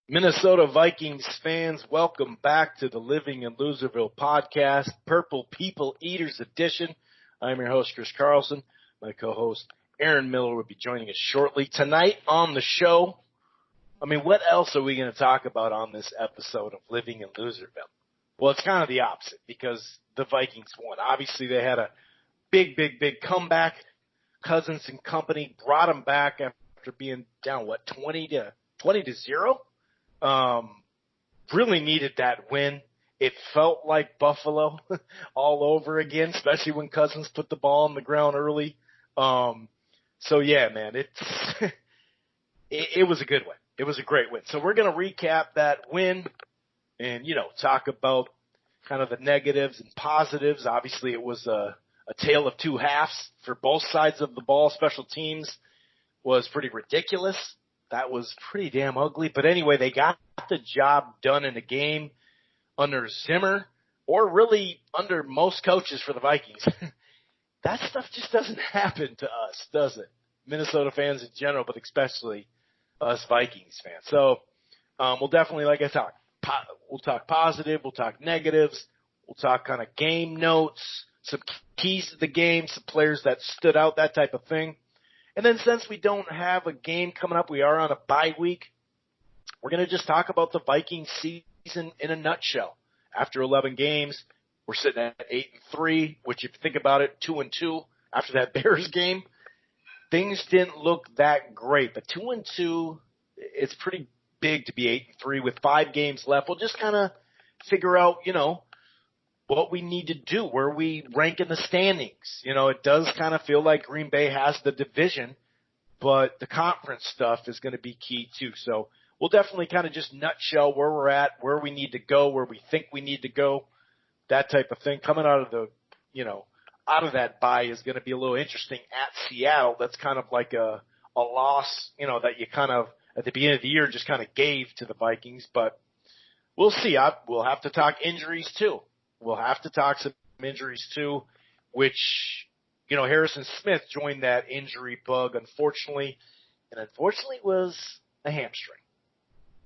Minnesota Vikings fans, welcome back to the Living in Loserville podcast, Purple People Eaters edition. I'm your host, Chris Carlson. My co-host, Aaron Miller, will be joining us shortly. Tonight on the show, what else are we going to talk about on this episode of Living in Loserville? Well, it's kind of the opposite because the Vikings won. Obviously, they had a big comeback. Cousins and company brought them back after being down, 20 to 0? Really needed that win. It felt like Buffalo all over again, especially when Cousins put the ball on the ground early. So yeah, man, it was a good win. It was a great win. So we're going to recap that win and, talk about kind of the negatives and positives. Obviously it was a tale of two halves for both sides of the ball. Special teams was pretty ridiculous. That was pretty damn ugly. But anyway, they got the job done in the game under Zimmer, or really under most coaches for the Vikings. That stuff just doesn't happen to us, does it? Minnesota fans in general, but especially us Vikings fans. So we'll definitely, like I talked, we'll talk positive, we'll talk negatives, we'll talk kind of game notes, some keys to the game, some players that stood out, that type of thing. And then since we don't have a game coming up, we are on a bye week, we're going to just talk about the Vikings season in a nutshell. After 11 games, we're sitting at 8-3, which if you think about it, 2-2 after that Bears game. Things didn't look that great, but 2-2, it's pretty big to be 8-3 with 5 games left. We'll just kind of figure out, what we need to do, where we rank in the standings. It does kind of feel like Green Bay has the division, but the conference stuff is going to be key too. So we'll definitely kind of just nutshell where we're at, where we need to go, where we think we need to go, that type of thing. Coming out of the, out of that bye is going to be a little interesting at Seattle. That's kind of like a loss, that you kind of at the beginning of the year just kind of gave to the Vikings, but we'll see. We'll have to talk injuries too. We'll have to talk some injuries too, which, Harrison Smith joined that injury bug, unfortunately, was a hamstring.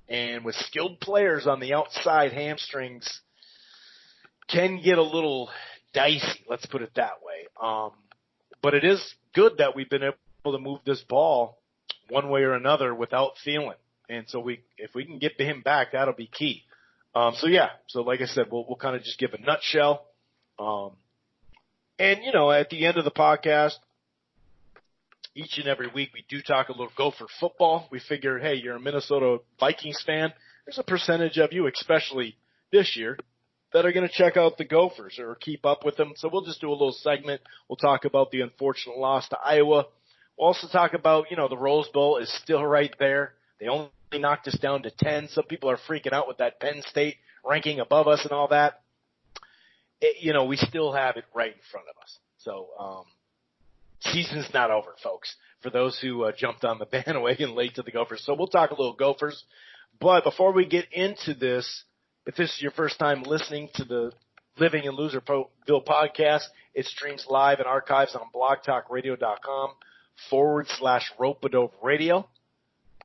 And with skilled players on the outside, hamstrings can get a little dicey, let's put it that way. But it is good that we've been able to move this ball one way or another without Thielen. And so if we can get him back, that'll be key. So like I said, we'll kind of just give a nutshell. And at the end of the podcast, each and every week we do talk a little Gopher football. We figure, hey, you're a Minnesota Vikings fan. There's a percentage of you, especially this year, that are going to check out the Gophers or keep up with them. So we'll just do a little segment. We'll talk about the unfortunate loss to Iowa. We'll also talk about, the Rose Bowl is still right there. They only knocked us down to 10. Some people are freaking out with that Penn State ranking above us and all that. We still have it right in front of us. So, season's not over, folks, for those who jumped on the bandwagon late to the Gophers. So we'll talk a little Gophers. But before we get into this, if this is your first time listening to the Living in Loserville podcast, it streams live and archives on blogtalkradio.com/Rope-A-Dope Radio.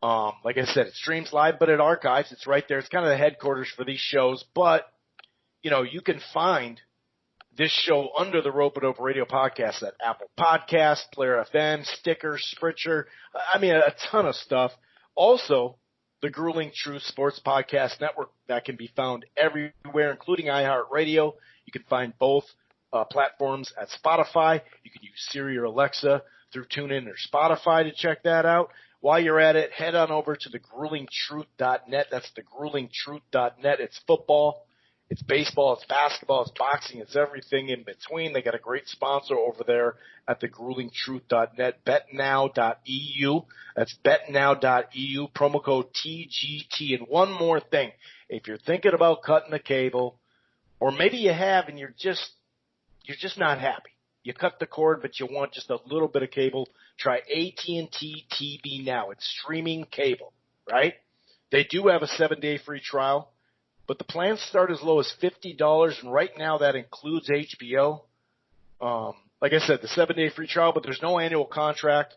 Like I said, it streams live, but it archives. It's right there. It's kind of the headquarters for these shows. But, you can find this show under the Rope-A-Dope Radio podcast at Apple Podcasts, Player FM, Sticker, Spritzer. A ton of stuff. Also, the Grueling Truth Sports Podcast Network that can be found everywhere, including iHeartRadio. You can find both platforms at Spotify. You can use Siri or Alexa through TuneIn or Spotify to check that out. While you're at it, head on over to thegruelingtruth.net. That's thegruelingtruth.net. It's football, it's baseball, it's basketball, it's boxing, it's everything in between. They got a great sponsor over there at thegruelingtruth.net, betnow.eu. That's betnow.eu, promo code TGT. And one more thing, if you're thinking about cutting the cable, or maybe you have and you're just not happy. You cut the cord, but you want just a little bit of cable. Try AT&T TV Now. It's streaming cable, right? They do have a 7-day free trial, but the plans start as low as $50, and right now that includes HBO. Like I said, the 7-day free trial, but there's no annual contract.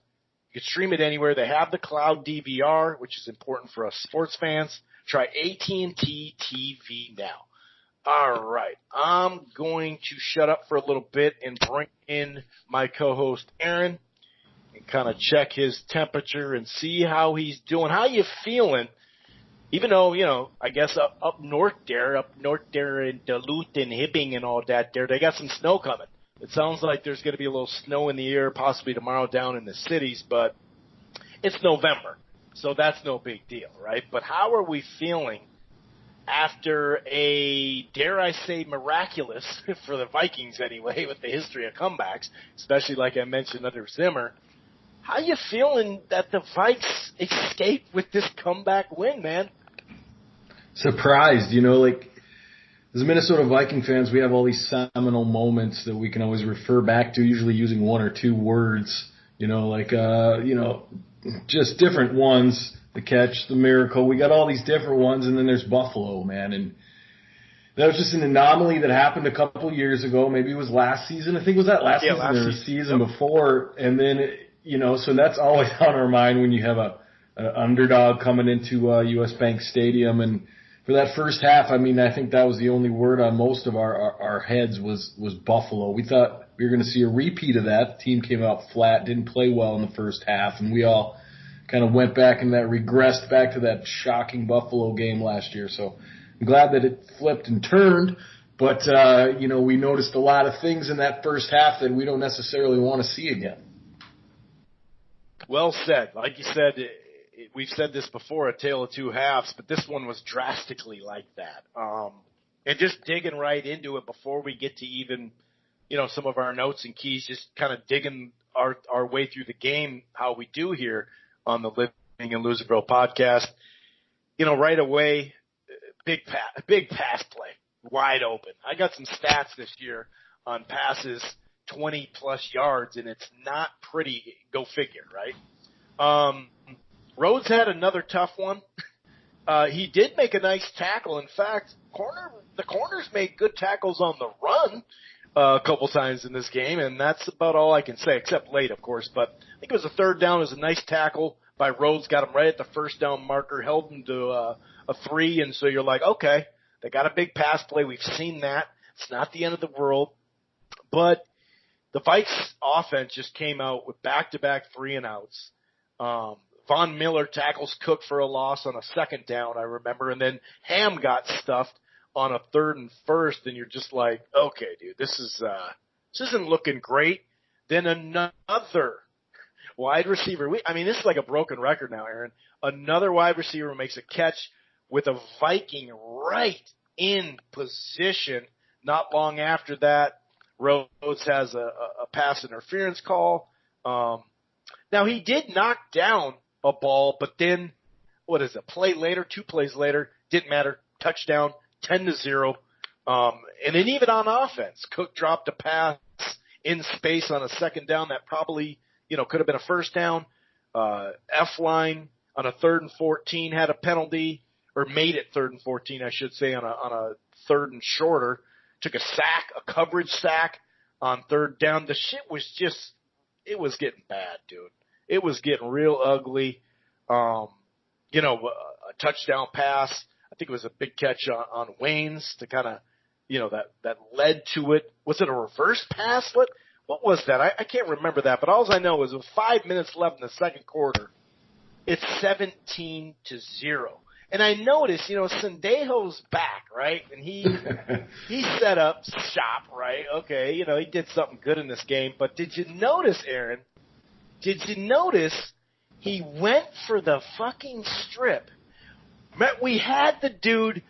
You can stream it anywhere. They have the cloud DVR, which is important for us sports fans. Try AT&T TV now. All right. I'm going to shut up for a little bit and bring in my co-host Aaron and kind of check his temperature and see how he's doing. How you feeling? Even though, I guess up north there in Duluth and Hibbing and all that there, they got some snow coming. It sounds like there's going to be a little snow in the air possibly tomorrow down in the cities, but it's November, so that's no big deal, right? But how are we feeling after a, dare I say, miraculous, for the Vikings anyway, with the history of comebacks, especially like I mentioned under Zimmer? How you feeling that the Vikes escaped with this comeback win, man? Surprised, as Minnesota Viking fans, we have all these seminal moments that we can always refer back to, usually using one or two words, just different ones, the catch, the miracle. We got all these different ones, and then there's Buffalo, man. And that was just an anomaly that happened a couple years ago. Maybe it was last season. I think it was that last season or the season before. And then, so that's always on our mind when you have an underdog coming into U.S. Bank Stadium. And for that first half, I think that was the only word on most of our heads was Buffalo. We thought we were going to see a repeat of that. The team came out flat, didn't play well in the first half, and we all kind of went back and that regressed back to that shocking Buffalo game last year. So I'm glad that it flipped and turned, but, we noticed a lot of things in that first half that we don't necessarily want to see again. Well said. Like you said, we've said this before, a tale of two halves, but this one was drastically like that. And just digging right into it before we get to even, some of our notes and keys, just kind of digging our way through the game, how we do here on the Living in Loserville podcast. Right away, big pass play, wide open. I got some stats this year on passes 20-plus yards, and it's not pretty, go figure, right? Rhodes had another tough one. He did make a nice tackle. In fact, the corners made good tackles on the run a couple times in this game, and that's about all I can say, except late, of course. But I think it was a third down. It was a nice tackle by Rhodes, got him right at the first down marker, held him to a 3, and so you're like, okay, they got a big pass play. We've seen that. It's not the end of the world. But the Vikes offense just came out with back-to-back 3-and-outs. Von Miller tackles Cook for a loss on a second down, I remember, and then Ham got stuffed on a 3rd and 1st, and you're just like, okay, dude, this isn't looking great. Then another wide receiver. This is like a broken record now, Aaron. Another wide receiver makes a catch with a Viking right in position. Not long after that, Rhodes has a pass interference call. Now, he did knock down a ball, but then, two plays later, didn't matter, touchdown, 10-0. And then even on offense, Cook dropped a pass in space on a second down that probably, could have been a first down. F-line on a 3rd and 14 had a penalty, or made it 3rd and 14, I should say, on a 3rd and shorter. Took a sack, a coverage sack on 3rd down. The shit was just, it was getting bad, dude. It was getting real ugly. A touchdown pass. I think it was a big catch on Waynes to kind of, that led to it. Was it a reverse pass? What was that? I can't remember that, but all I know is with 5 minutes left in the second quarter, it's 17-0. And I noticed, Sendejo's back, right? And he set up shop, right? Okay, he did something good in this game. But did you notice, Aaron? Did you notice he went for the fucking strip? We had the dude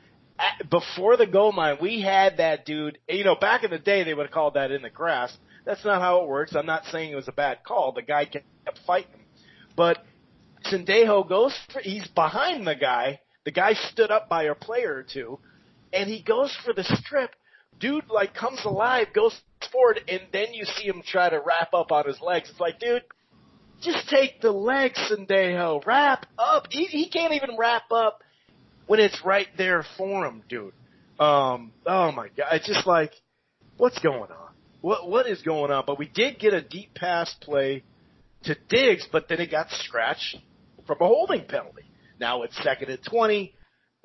before the goal line. We had that dude. Back in the day, they would have called that in the grass. That's not how it works. I'm not saying it was a bad call. The guy kept fighting. But Sendejo he's behind the guy. The guy stood up by a player or two, and he goes for the strip. Dude, comes alive, goes forward, and then you see him try to wrap up on his legs. It's like, dude, just take the legs, Sendejo. Wrap up. He can't even wrap up when it's right there for him, dude. Oh, my God. It's just like, what's going on? What is going on? But we did get a deep pass play to Diggs, but then it got scratched from a holding penalty. Now it's 2nd and 20.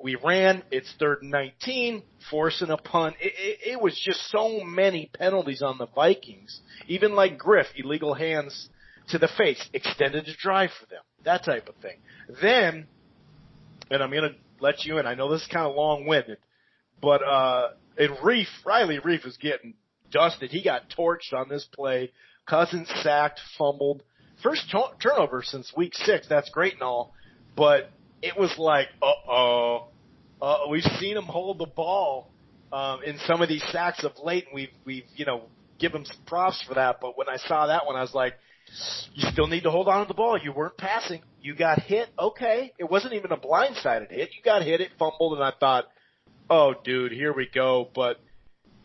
we ran. It's 3rd and 19, forcing a punt. It was just so many penalties on the Vikings. Even like Griff, illegal hands to the face, extended the drive for them, that type of thing. Then, and I'm going to let you in, I know this is kind of long-winded, but and Riley Reiff was getting dusted. He got torched on this play. Cousins sacked, fumbled. First turnover since week 6. That's great and all, but it was like, we've seen him hold the ball in some of these sacks of late, and we've give him some props for that. But when I saw that one, I was like, you still need to hold on to the ball. You weren't passing. You got hit. Okay, it wasn't even a blindsided hit. You got hit. It fumbled, and I thought, oh, dude, here we go. But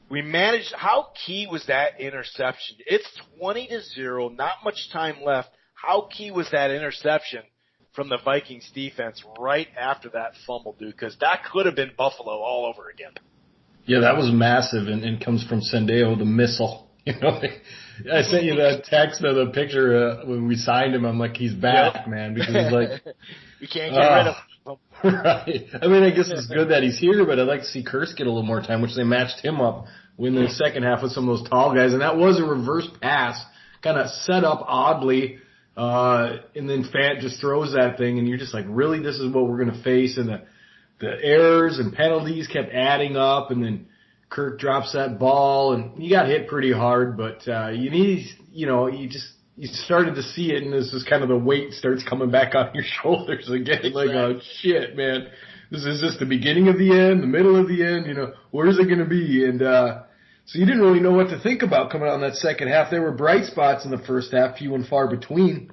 we managed. How key was that interception? It's 20-0, not much time left. How key was that interception from the Vikings defense right after that fumble, dude? Because that could have been Buffalo all over again. Yeah, that was massive, and comes from Sendejo, the missile. I sent you that text of the picture when we signed him. I'm like, he's back, man, because he's like, you can't get rid of him. Right. I mean, I guess it's good that he's here, but I'd like to see Kurtz get a little more time, which they matched him up in the second half with some of those tall guys, and that was a reverse pass, kind of set up oddly, and then Fant just throws that thing, and you're just like, really, this is what we're going to face? And the errors and penalties kept adding up, and then Kirk drops that ball, and you got hit pretty hard, but you started to see it, and this is kind of the weight starts coming back on your shoulders again. Exactly. Like, oh shit, man, this is just the beginning of the end, the middle of the end. Where's it going to be? And so you didn't really know what to think about coming out in that second half. There were bright spots in the first half, few and far between.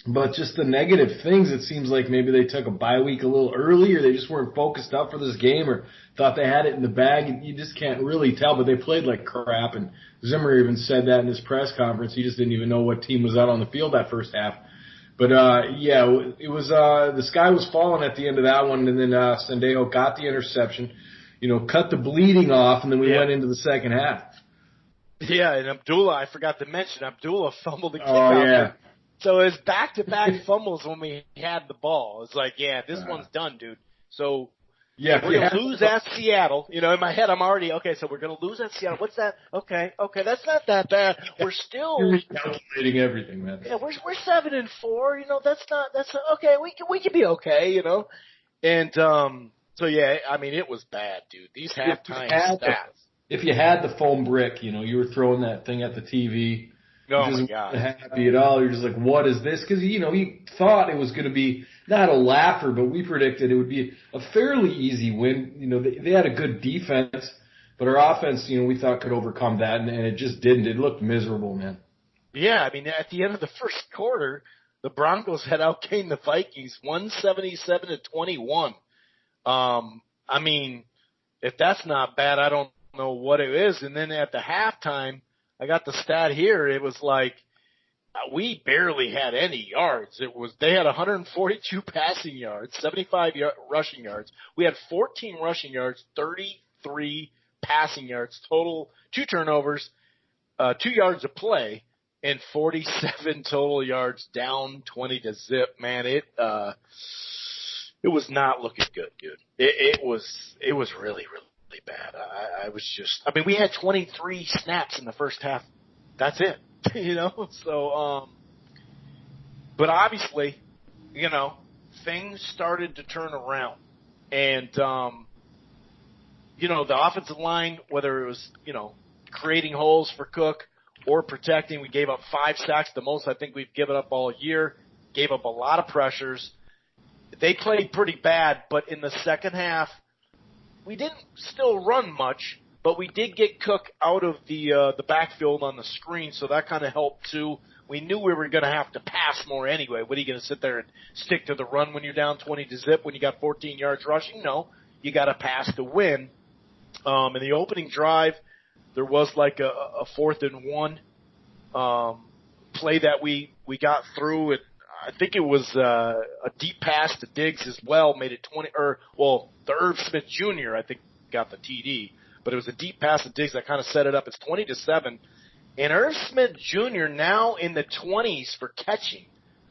But just the negative things, it seems like maybe they took a bye week a little early, or they just weren't focused up for this game, or thought they had it in the bag. And you just can't really tell, but they played like crap. And Zimmer even said that in his press conference. He just didn't even know what team was out on the field that first half. But it was the sky was falling at the end of that one, and then Sendejo got the interception, cut the bleeding off, and then we went into the second half. Yeah, and Abdullah, I forgot to mention, Abdullah fumbled the kick out there. So it was back-to-back fumbles when we had the ball. It's like, this one's done, dude. So we're going to lose at Seattle. In my head, I'm already, so we're going to lose at Seattle. What's that? Okay, that's not that bad. We're still You're recalculating everything, man. Yeah, we're 7-4. That's okay. We can be okay, And it was bad, dude. These halftime stats. If you had the foam brick, you were throwing that thing at the TV. Oh my God! Happy at all? You're just like, what is this? Because you thought it was going to be not a laugher, but we predicted it would be a fairly easy win. They had a good defense, but our offense, we thought could overcome that, and it just didn't. It looked miserable, man. Yeah, at the end of the first quarter, the Broncos had outgained the Vikings 177-21. If that's not bad, I don't know what it is. And then at the halftime, I got the stat here. It was like we barely had any yards. They had 142 passing yards, 75 rushing yards. We had 14 rushing yards, 33 passing yards total, 2 turnovers, 2 yards of play, and 47 total yards, down 20-0. Man, it was not looking good, dude. It was really, really bad. We had 23 snaps in the first half. That's it. So, but obviously, things started to turn around. And, the offensive line, whether it was, creating holes for Cook or protecting, we gave up 5 sacks, the most I think we've given up all year, gave up a lot of pressures. They played pretty bad, but in the second half, we didn't still run much, but we did get Cook out of the backfield on the screen, so that kind of helped too. We knew we were going to have to pass more anyway. What are you going to sit there and stick to the run when you're down 20-0 when you got 14 yards rushing? No, you got to pass to win. In the opening drive, there was like a 4th and 1 play that we got through. I think it was a deep pass to Diggs as well, made it 20. The Irv Smith Jr. I think got the TD, but it was a deep pass to Diggs that kind of set it up. It's 20-7, and Irv Smith Jr. now in the 20s for catching.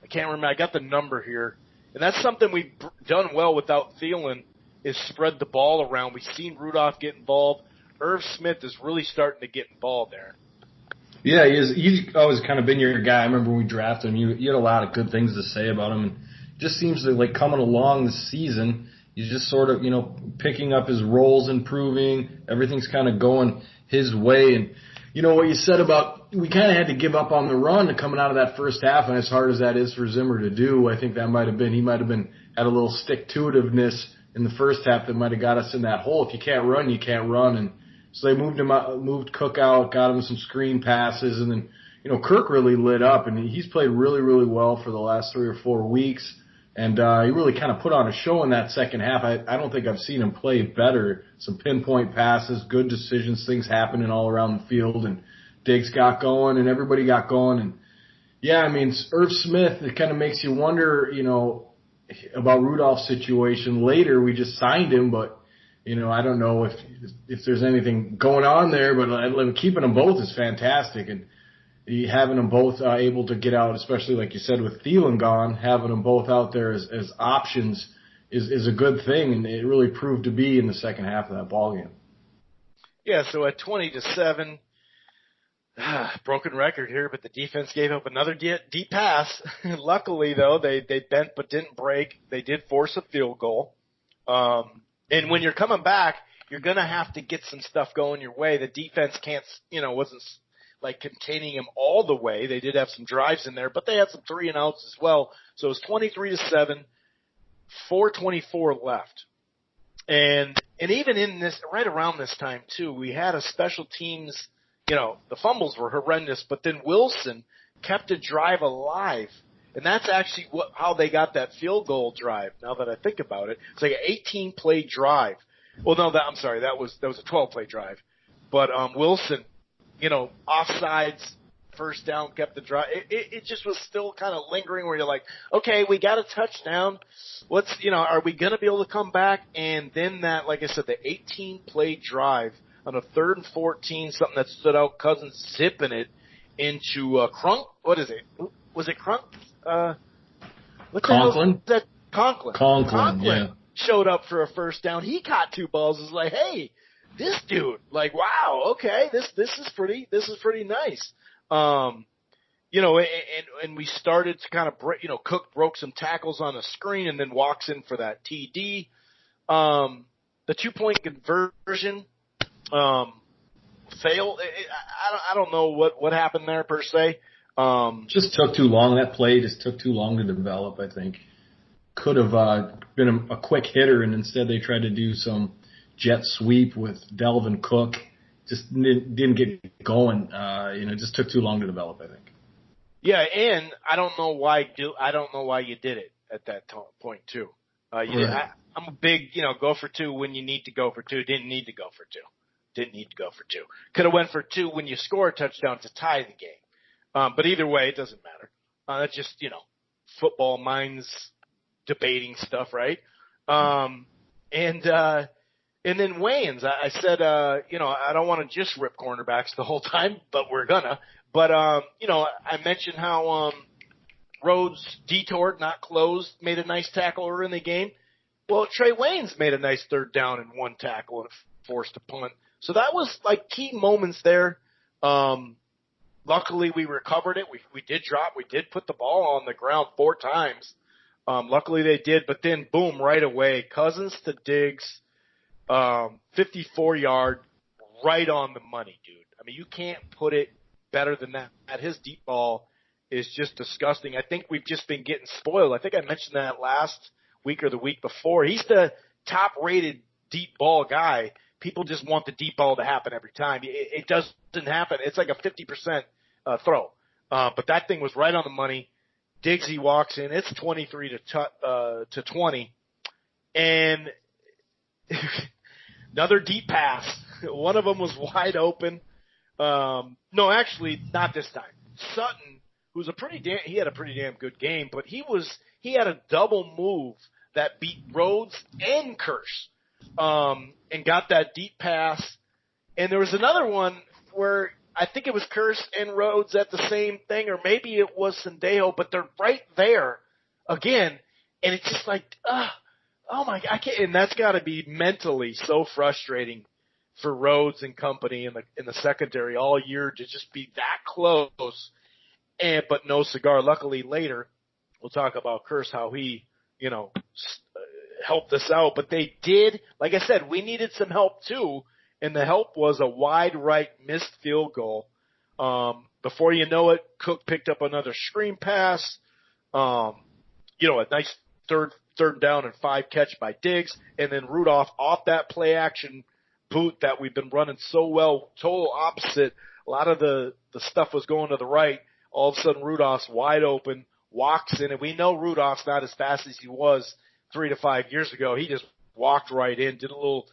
I can't remember. I got the number here, and that's something we've done well without Thielen is spread the ball around. We've seen Rudolph get involved. Irv Smith is really starting to get involved there. Yeah, he's always kind of been your guy. I remember when we drafted him, you had a lot of good things to say about him. And it just seems to, like, coming along this season, he's just sort of, picking up his roles, improving. Everything's kind of going his way. And, what you said about we kind of had to give up on the run coming out of that first half, and as hard as that is for Zimmer to do, I think that he might have had a little stick-to-itiveness in the first half that might have got us in that hole. If you can't run, you can't run. And so they moved Cook out, got him some screen passes, and then, Kirk really lit up, and he's played really, really well for the last 3 or 4 weeks. And he really kind of put on a show in that second half. I don't think I've seen him play better. Some pinpoint passes, good decisions, things happening all around the field, and Diggs got going, and everybody got going. And, yeah, I mean, Irv Smith, it kind of makes you wonder, about Rudolph's situation. Later, we just signed him, but, I don't know if there's anything going on there, but keeping them both is fantastic. And having them both able to get out, especially like you said with Thielen gone, having them both out there as options is a good thing, and it really proved to be in the second half of that ballgame. Yeah, so at 20-7, broken record here, but the defense gave up another deep pass. Luckily, though, they bent but didn't break. They did force a field goal. And when you're coming back, you're going to have to get some stuff going your way. The defense wasn't like containing him all the way. They did have some drives in there, but they had some 3 and outs as well. So it was 23-7, 4:24 left. And even in this, right around this time too, we had a special teams, the fumbles were horrendous, but then Wilson kept a drive alive. And that's actually how they got that field goal drive. Now that I think about it, it's like an 18-play drive. Well, no, I'm sorry, that was a 12-play drive. But Wilson, offsides, first down, kept the drive. It just was still kind of lingering where you're like, okay, we got a touchdown. Are we going to be able to come back? And then that, like I said, the 18-play drive on a 3rd and 14, something that stood out, Cousins zipping it into Crunk. What is it? Was it Crunk? Conklin? Conklin, yeah. Showed up for a first down. He caught 2 balls. It's like, hey, this dude, like, wow, okay, this is pretty nice. And we started to kind of break, Cook broke some tackles on a screen and then walks in for that TD. The 2-point conversion, failed. I don't know what happened there per se. Just took too long. That play just took too long to develop, I think. Could have been a quick hitter, and instead they tried to do some jet sweep with Delvin Cook. Just didn't get going. It just took too long to develop, I think. Yeah, and I don't know why you did it at that point too. I'm a big, go for 2 when you need to go for 2. Didn't need to go for 2. Could have went for 2 when you score a touchdown to tie the game. But either way, it doesn't matter. That's just, football minds debating stuff, right? And then Wayans, I said, I don't want to just rip cornerbacks the whole time, but we're gonna. But, I mentioned how Rhodes detoured, not closed, made a nice tackle early in the game. Well, Trey Waynes made a nice 3rd down and 1 tackle and forced a punt. So that was like key moments there. Luckily, we recovered it. We did put the ball on the ground 4 times. Luckily they did, but then boom, right away, Cousins to Diggs, 54-yard, right on the money, dude. I mean, you can't put it better than that. His deep ball is just disgusting. I think we've just been getting spoiled. I think I mentioned that last week or the week before. He's the top-rated deep ball guy. People just want the deep ball to happen every time. It doesn't happen. It's like a 50% throw. But that thing was right on the money. Diggsy walks in. It's 23 to 20. And another deep pass. One of them was wide open. No, actually, not this time. Sutton, who's he had a pretty damn good game, but he had a double move that beat Rhodes and Kearse, and got that deep pass. And there was another one where I think it was Kearse and Rhodes at the same thing, or maybe it was Sendejo, but they're right there again. And it's just like, Oh my God, I can't, and that's got to be mentally so frustrating for Rhodes and company in the secondary all year to just be that close, but no cigar. Luckily, later we'll talk about Kearse, how he helped us out. But they did, like I said, we needed some help too, and the help was a wide right missed field goal. Before you know it, Cook picked up another screen pass. A nice third down and 5 catch by Diggs, and then Rudolph off that play action boot that we've been running so well, total opposite. A lot of the stuff was going to the right. All of a sudden, Rudolph's wide open, walks in, and we know Rudolph's not as fast as he was 3 to 5 years ago. He just walked right in, did a little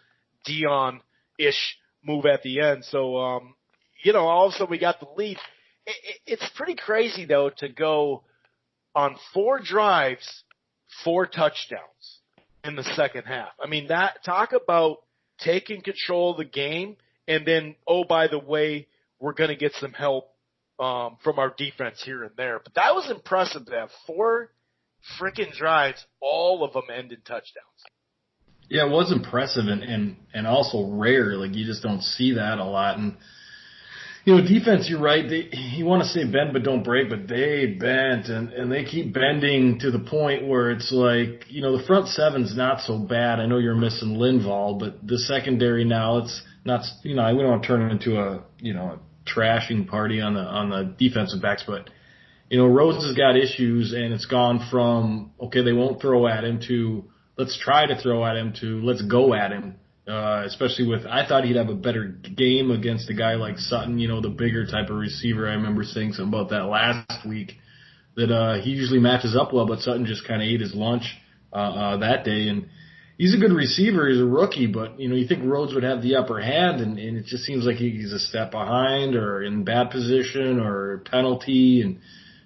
Dion-ish move at the end. So, all of a sudden we got the lead. It's pretty crazy, though, to go on 4 drives, 4 touchdowns in the second half. I mean, talk about taking control of the game, and then, oh, by the way, we're going to get some help from our defense here and there. But that was impressive to have 4 freaking drives, all of them end in touchdowns. Yeah, it was impressive and also rare. Like, you just don't see that a lot. And defense, you're right. You want to say bend but don't break, but they bent and they keep bending to the point where it's like, the front seven's not so bad. I know you're missing Linval, but the secondary now, it's not, we don't want to turn it into a trashing party on the defensive backs, but Rhodes has got issues, and it's gone from, okay, they won't throw at him, to let's try to throw at him, to let's go at him. Especially I thought he'd have a better game against a guy like Sutton, the bigger type of receiver. I remember saying something about that last week, that he usually matches up well, but Sutton just kind of ate his lunch that day. And he's a good receiver. He's a rookie, but, you think Rhodes would have the upper hand, and it just seems like he's a step behind or in bad position or penalty.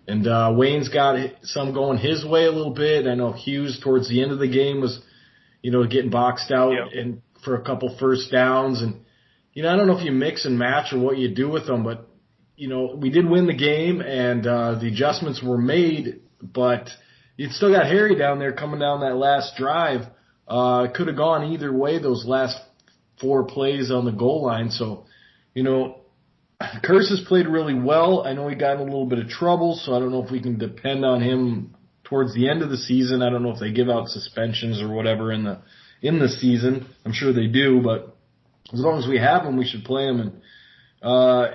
And Wayne's got some going his way a little bit. I know Hughes towards the end of the game was, getting boxed out. Yep. And for a couple first downs. And, I don't know if you mix and match or what you do with them, but, we did win the game, and the adjustments were made, but you'd still got Harry down there coming down that last drive. Could have gone either way those last 4 plays on the goal line. So, Kearse has played really well. I know he got in a little bit of trouble, so I don't know if we can depend on him towards the end of the season. I don't know if they give out suspensions or whatever in the season. I'm sure they do, but as long as we have him, we should play him. And I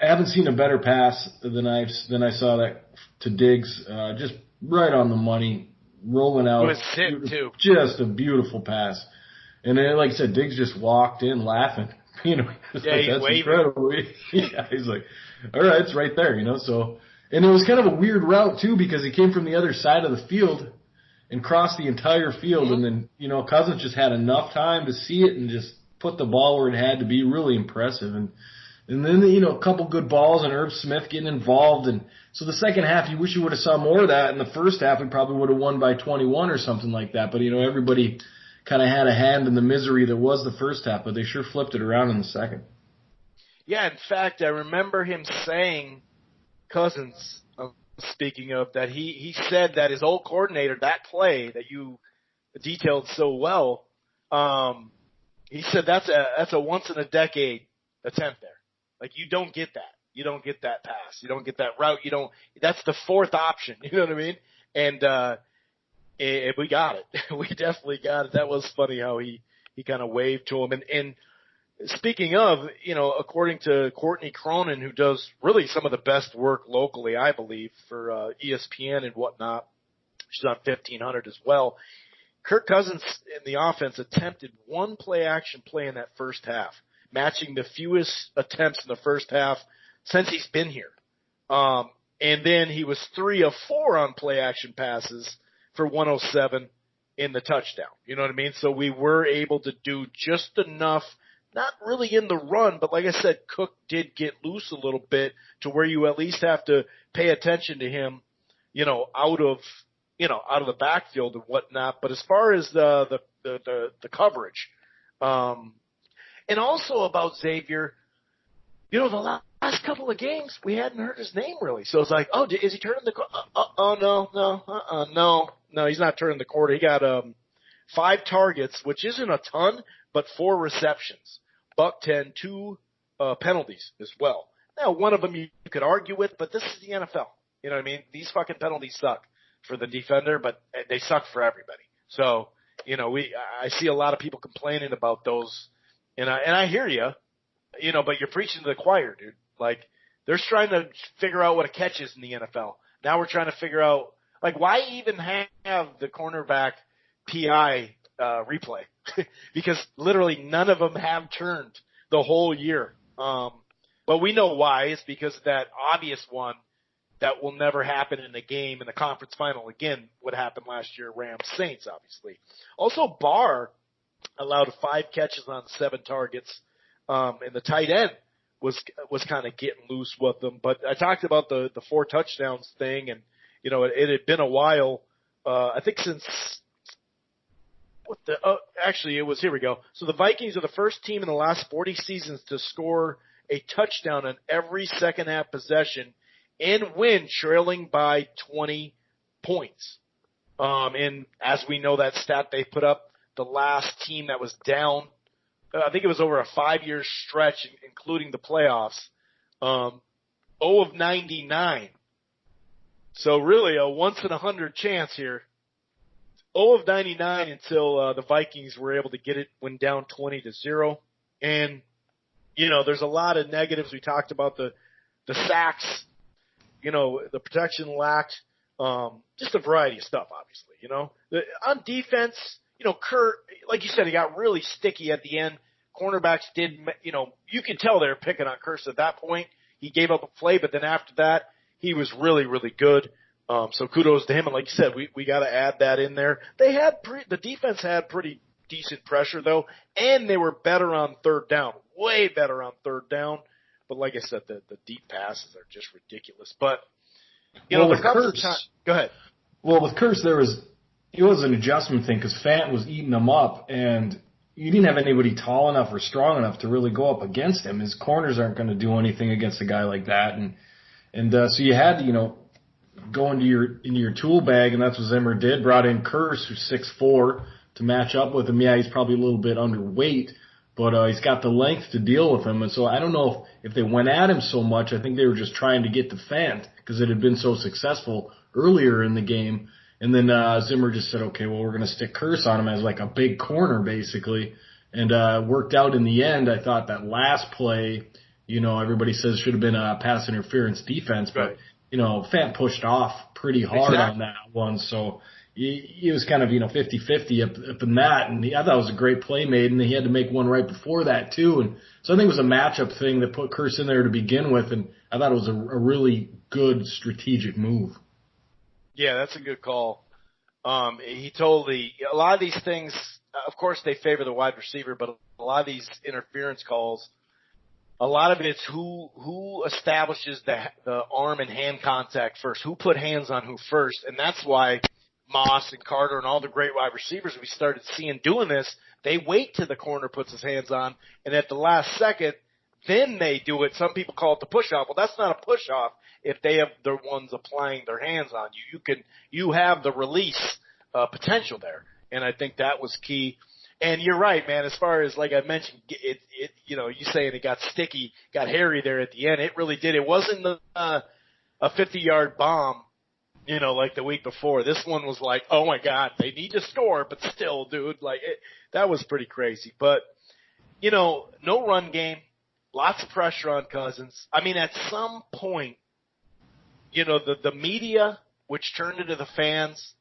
haven't seen a better pass than I saw that to Diggs. Just right on the money, rolling out. It was hit too. Just a beautiful pass. And then, like I said, Diggs just walked in laughing. He's he's that's waving. incredible. Yeah, he's like, all right, it's right there, So, and it was kind of a weird route too, because he came from the other side of the field and crossed the entire field. Mm-hmm. And then, Cousins just had enough time to see it and just put the ball where it had to be. Really impressive. And then, a couple good balls and Irv Smith getting involved. And so the second half, you wish you would have saw more of that. In the first half, we probably would have won by 21 or something like that. But, everybody kind of had a hand in the misery that was the first half, but they sure flipped it around in the second. Yeah, in fact, I remember him saying, Cousins, speaking of, that he said that his old coordinator, that play that you detailed so well, he said that's a once in a decade attempt there. Like, you don't get that. You don't get that pass. You don't get that route. That's the 4th option. You know what I mean? And we got it. We definitely got it. That was funny how he kind of waved to him. And speaking of, according to Courtney Cronin, who does really some of the best work locally, I believe, for ESPN and whatnot, she's on 1500 as well. Kirk Cousins in the offense attempted 1 play action play in that first half, matching the fewest attempts in the first half since he's been here. And then he was 3 of 4 on play action passes for 107 in the touchdown. You know what I mean? So we were able to do just enough, not really in the run, but like I said, Cook did get loose a little bit to where you at least have to pay attention to him, out of the backfield and whatnot. But as far as the coverage, and also about Xavier, the last last couple of games, we hadn't heard his name really. So it's like, oh, is he turning the corner? No, he's not turning the corner. He got 5 targets, which isn't a ton, but 4 receptions. $110, 2 penalties as well. Now, one of them you could argue with, but this is the NFL. You know what I mean? These fucking penalties suck for the defender, but they suck for everybody. So, you know, I see a lot of people complaining about those, and I hear you, you know, but you're preaching to the choir, dude. Like, they're trying to figure out what a catch is in the NFL. Now we're trying to figure out, like, why even have the cornerback PI replay? Because literally none of them have turned the whole year. But we know why. It's because that obvious one that will never happen in a game in the conference final again would happen last year, Rams Saints, obviously. Also, Barr allowed 5 catches on 7 targets, and the tight end was kind of getting loose with them. But I talked about the 4 touchdowns thing, and you know it had been a while. I think since actually it was, here we go. So the Vikings are the first team in the last 40 seasons to score a touchdown on every second half possession and win trailing by 20 points. And as we know, that stat they put up, the last team that was down, I think it was over a 5-year stretch, including the playoffs, 0 of 99. So really a once in 100 chance here. 0 of 99 until the Vikings were able to get it when down 20-0. And, you know, there's a lot of negatives. We talked about the sacks, you know, the protection lacked, just a variety of stuff, obviously, you know. On defense, you know, Kurt, like you said, he got really sticky at the end. Cornerbacks did, you know, you could tell they were picking on Kurtz at that point. He gave up a play, but then after that, he was really, really good. So kudos to him. And like you said, we got to add that in there. They had the defense had pretty decent pressure though, and they were better on third down, way better on third down. But like I said, the deep passes are just ridiculous. But you know, with Kurtz, go ahead. Well, with Kurtz, it was an adjustment thing because Fant was eating them up, and you didn't have anybody tall enough or strong enough to really go up against him. His corners aren't going to do anything against a guy like that, and so you had to, you know, go into your tool bag, and that's what Zimmer did. Brought in Kurtz, who's 6'4", to match up with him. Yeah, he's probably a little bit underweight, but he's got the length to deal with him. And so I don't know if they went at him so much. I think they were just trying to get to Fant because it had been so successful earlier in the game. And then Zimmer just said, okay, well, we're going to stick Kurtz on him as like a big corner, basically. And worked out in the end. I thought that last play, you know, everybody says should have been a pass interference defense, but, you know, Fant pushed off pretty hard on that one. So he was kind of, you know, 50-50 up in that. And I thought it was a great play made, and he had to make one right before that, too. And so I think it was a matchup thing that put Kurtz in there to begin with, and I thought it was a really good strategic move. Yeah, that's a good call. He told a lot of these things, of course, they favor the wide receiver, but a lot of these interference calls, a lot of it's who establishes the arm and hand contact first, who put hands on who first, and that's why Moss and Carter and all the great wide receivers we started seeing doing this, they wait till the corner puts his hands on, and at the last second, then they do it. Some people call it the push-off. Well, that's not a push-off if they have the ones applying their hands on you. You have the release potential there, and I think that was key. And you're right, man, as far as, like I mentioned, it you know, you saying it got sticky, got hairy there at the end. It really did. It wasn't a 50-yard bomb, you know, like the week before. This one was like, oh my God, they need to score, but still, dude, like that was pretty crazy. But, you know, no run game, lots of pressure on Cousins. I mean, at some point, you know, the media, which turned into the fans,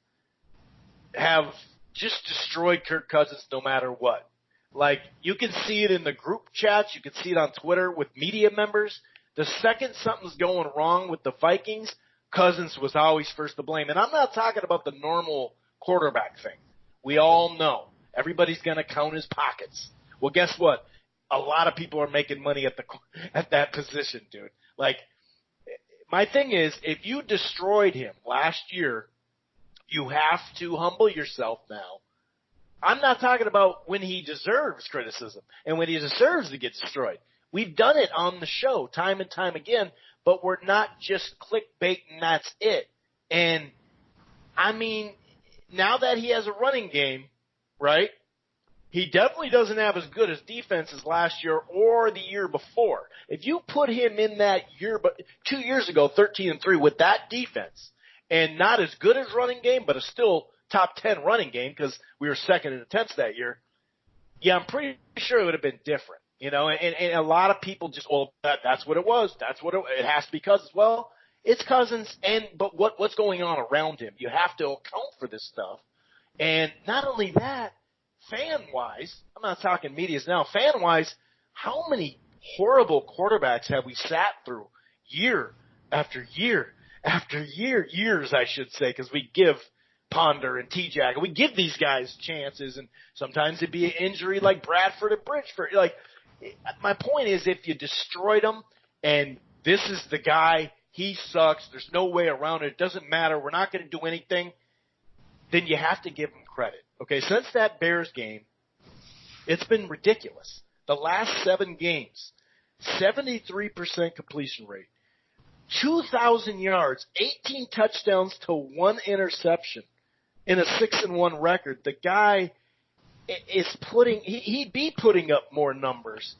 have just destroyed Kirk Cousins no matter what. Like, you can see it in the group chats. You can see it on Twitter with media members. The second something's going wrong with the Vikings, Cousins was always first to blame. And I'm not talking about the normal quarterback thing. We all know. Everybody's going to count his pockets. Well, guess what? A lot of people are making money at that position, dude. Like, my thing is, if you destroyed him last year, you have to humble yourself now. I'm not talking about when he deserves criticism and when he deserves to get destroyed. We've done it on the show time and time again, but we're not just clickbait and that's it. And, I mean, now that he has a running game, right, he definitely doesn't have as good as defense as last year or the year before. If you put him in that year, but 2 years ago, 13-3 with that defense, and not as good as running game, but a still top 10 running game because we were second in attempts that year, yeah, I'm pretty sure it would have been different. You know, and a lot of people just, well, that's what it was. That's what it has to be Cousins. Well, it's Cousins, but what's going on around him? You have to account for this stuff. And not only that, fan-wise, I'm not talking medias now, fan-wise, how many horrible quarterbacks have we sat through year after year after year, years, I should say, because we give Ponder and T-Jack, and we give these guys chances, and sometimes it'd be an injury like Bradford and Bridgeford. Like, my point is, if you destroyed him, and this is the guy, he sucks, there's no way around it, it doesn't matter, we're not going to do anything, then you have to give him credit. Okay, since that Bears game, it's been ridiculous. The last 7 games, 73% completion rate, 2,000 yards, 18 touchdowns to 1 interception in a 6-1 record. The guy is he'd be putting up more numbers.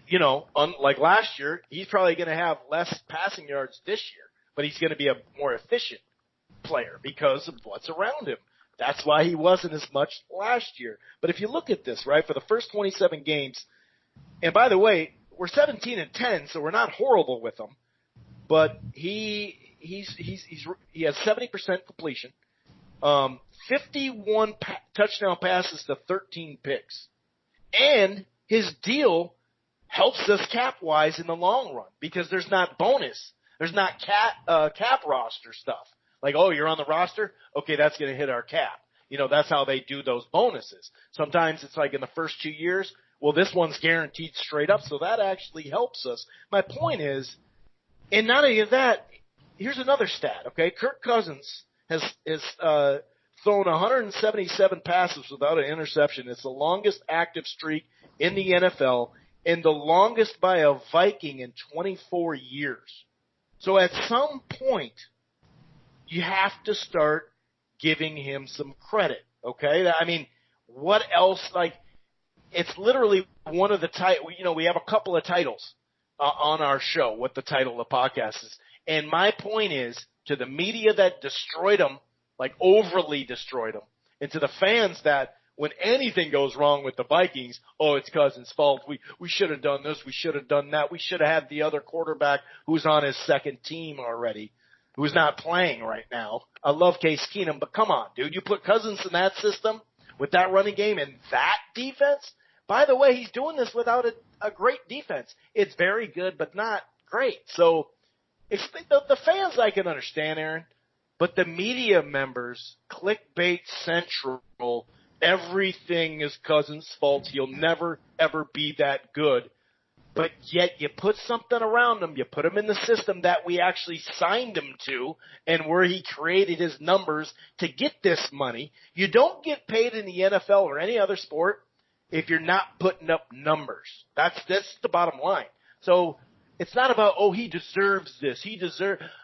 You know, unlike last year, he's probably going to have less passing yards this year, but he's going to be a more efficient player because of what's around him. That's why he wasn't as much last year. But if you look at this, right, for the first 27 games, and by the way, we're 17-10, so we're not horrible with him, but he has 70% completion, 51 touchdown passes to 13 picks, and his deal helps us cap-wise in the long run because there's not bonus, there's not cap roster stuff. Like, oh, you're on the roster? Okay, that's going to hit our cap. You know, that's how they do those bonuses. Sometimes it's like in the first 2 years, well, this one's guaranteed straight up, so that actually helps us. My point is, and not only that, here's another stat, okay? Kirk Cousins has thrown 177 passes without an interception. It's the longest active streak in the NFL and the longest by a Viking in 24 years. So at some point, you have to start giving him some credit, okay? I mean, what else? Like, it's literally one of the we have a couple of titles on our show, what the title of the podcast is. And my point is, to the media that destroyed him, like overly destroyed him, and to the fans that when anything goes wrong with the Vikings, oh, it's Cousins' fault. We should have done this. We should have done that. We should have had the other quarterback who's on his second team already, who's not playing right now. I love Case Keenum, but come on, dude. You put Cousins in that system with that running game and that defense? By the way, he's doing this without a great defense. It's very good, but not great. So the fans I can understand, Aaron, but the media members, clickbait central, everything is Cousins' fault. He'll never, ever be that good. But yet you put something around him, you put him in the system that we actually signed him to and where he created his numbers to get this money. You don't get paid in the NFL or any other sport if you're not putting up numbers. That's the bottom line. So it's not about, oh, he deserves this.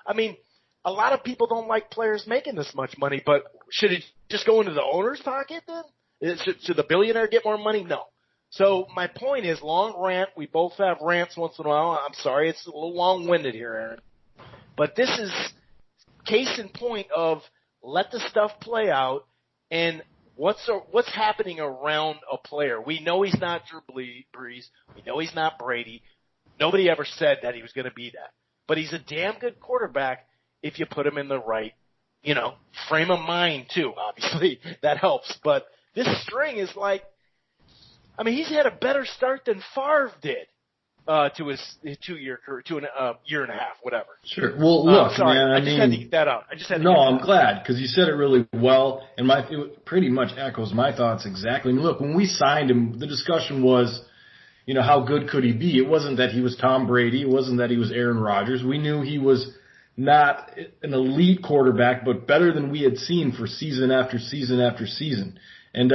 I mean, a lot of people don't like players making this much money, but should it just go into the owner's pocket then? Should the billionaire get more money? No. So my point is, long rant. We both have rants once in a while. I'm sorry, it's a little long-winded here, Aaron. But this is case in point of let the stuff play out and what's happening around a player. We know he's not Drew Brees. We know he's not Brady. Nobody ever said that he was going to be that. But he's a damn good quarterback if you put him in the right, frame of mind too. Obviously, that helps. But this string is like, I mean, he's had a better start than Favre did to his 2-year career, year and a half, whatever. Sure. Well, look, sorry, man, I just had to get that out. I'm glad because you said it really well, and it pretty much echoes my thoughts exactly. I mean, look, when we signed him, the discussion was, how good could he be? It wasn't that he was Tom Brady. It wasn't that he was Aaron Rodgers. We knew he was not an elite quarterback, but better than we had seen for season after season after season. And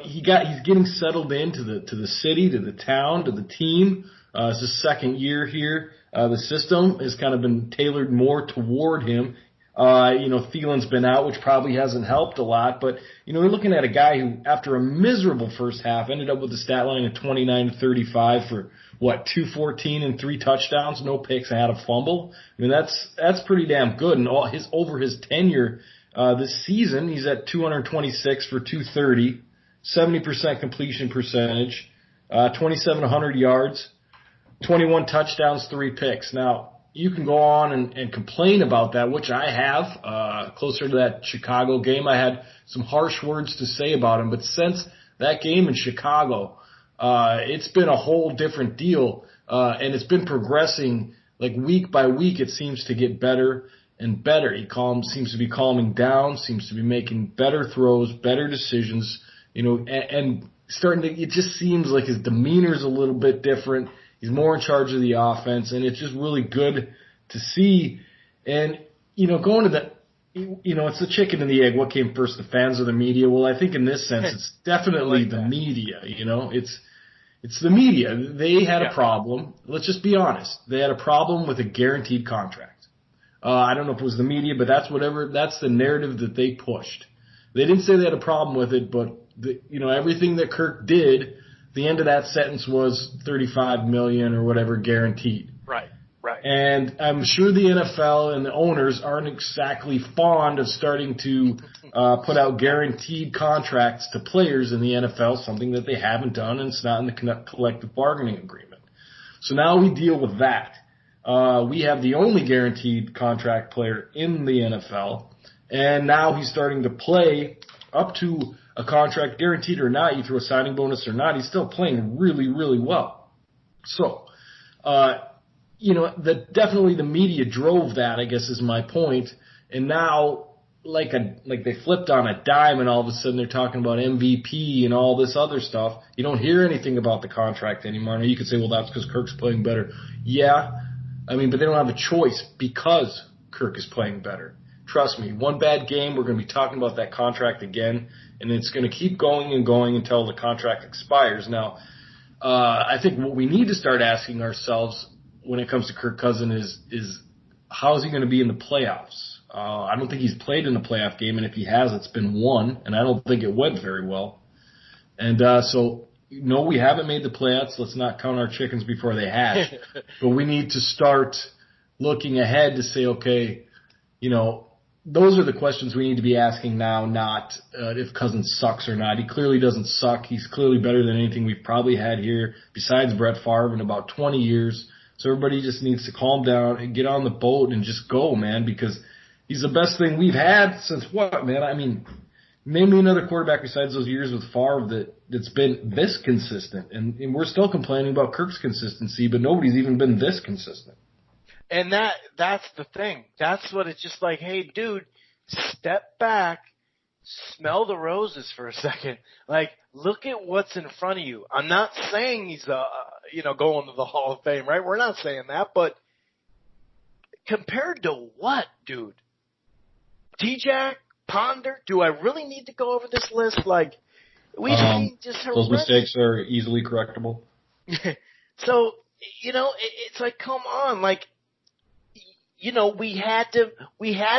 he's getting settled into the city, to the town, to the team. It's his second year here. The system has kind of been tailored more toward him. Thielen's been out, which probably hasn't helped a lot. But, we're looking at a guy who, after a miserable first half, ended up with a stat line of 29-35 for, 214 and 3 touchdowns, no picks, and had a fumble. I mean, that's pretty damn good. And over his tenure this season, he's at 226 for 230, 70% completion percentage, 2,700 yards, 21 touchdowns, 3 picks. Now, you can go on and complain about that, which I have. Closer to that Chicago game, I had some harsh words to say about him. But since that game in Chicago, it's been a whole different deal, and it's been progressing like week by week. It seems to get better and better. He seems to be calming down, seems to be making better throws, better decisions, and starting to. It just seems like his demeanor is a little bit different. He's more in charge of the offense, and it's just really good to see. And, going to the, it's the chicken and the egg. What came first, the fans or the media? Well, I think in this sense, it's definitely the media, It's the media. They had a problem. Let's just be honest. They had a problem with a guaranteed contract. I don't know if it was the media, but that's the narrative that they pushed. They didn't say they had a problem with it, but, everything that Kirk did, the end of that sentence was $35 million or whatever guaranteed. Right. And I'm sure the NFL and the owners aren't exactly fond of starting to put out guaranteed contracts to players in the NFL, something that they haven't done, and it's not in the collective bargaining agreement. So now we deal with that. We have the only guaranteed contract player in the NFL, and now he's starting to play up to a contract, guaranteed or not, you throw a signing bonus or not, he's still playing really, really well. So, definitely the media drove that, I guess is my point. And now, like they flipped on a dime and all of a sudden they're talking about MVP and all this other stuff. You don't hear anything about the contract anymore. Now you could say, well, that's because Kirk's playing better. Yeah. But they don't have a choice because Kirk is playing better. Trust me, one bad game, we're going to be talking about that contract again, and it's going to keep going and going until the contract expires. Now, I think what we need to start asking ourselves when it comes to Kirk Cousins is how is he going to be in the playoffs? I don't think he's played in a playoff game, and if he has, it's been one, and I don't think it went very well. And no, we haven't made the playoffs. Let's not count our chickens before they hatch. But we need to start looking ahead to say, okay, those are the questions we need to be asking now, not if Cousins sucks or not. He clearly doesn't suck. He's clearly better than anything we've probably had here besides Brett Favre in about 20 years. So everybody just needs to calm down and get on the boat and just go, man, because he's the best thing we've had since what, man? Name me another quarterback besides those years with Favre that's been this consistent. And we're still complaining about Kirk's consistency, but nobody's even been this consistent. And that's the thing. That's what it's just like, hey, dude, step back, smell the roses for a second. Like, look at what's in front of you. I'm not saying he's, going to the Hall of Fame, right? We're not saying that, but compared to what, dude? T-Jack, Ponder, do I really need to go over this list? Like, we've seen just horrendous. Those mistakes are easily correctable. So, it's like, come on, like, we had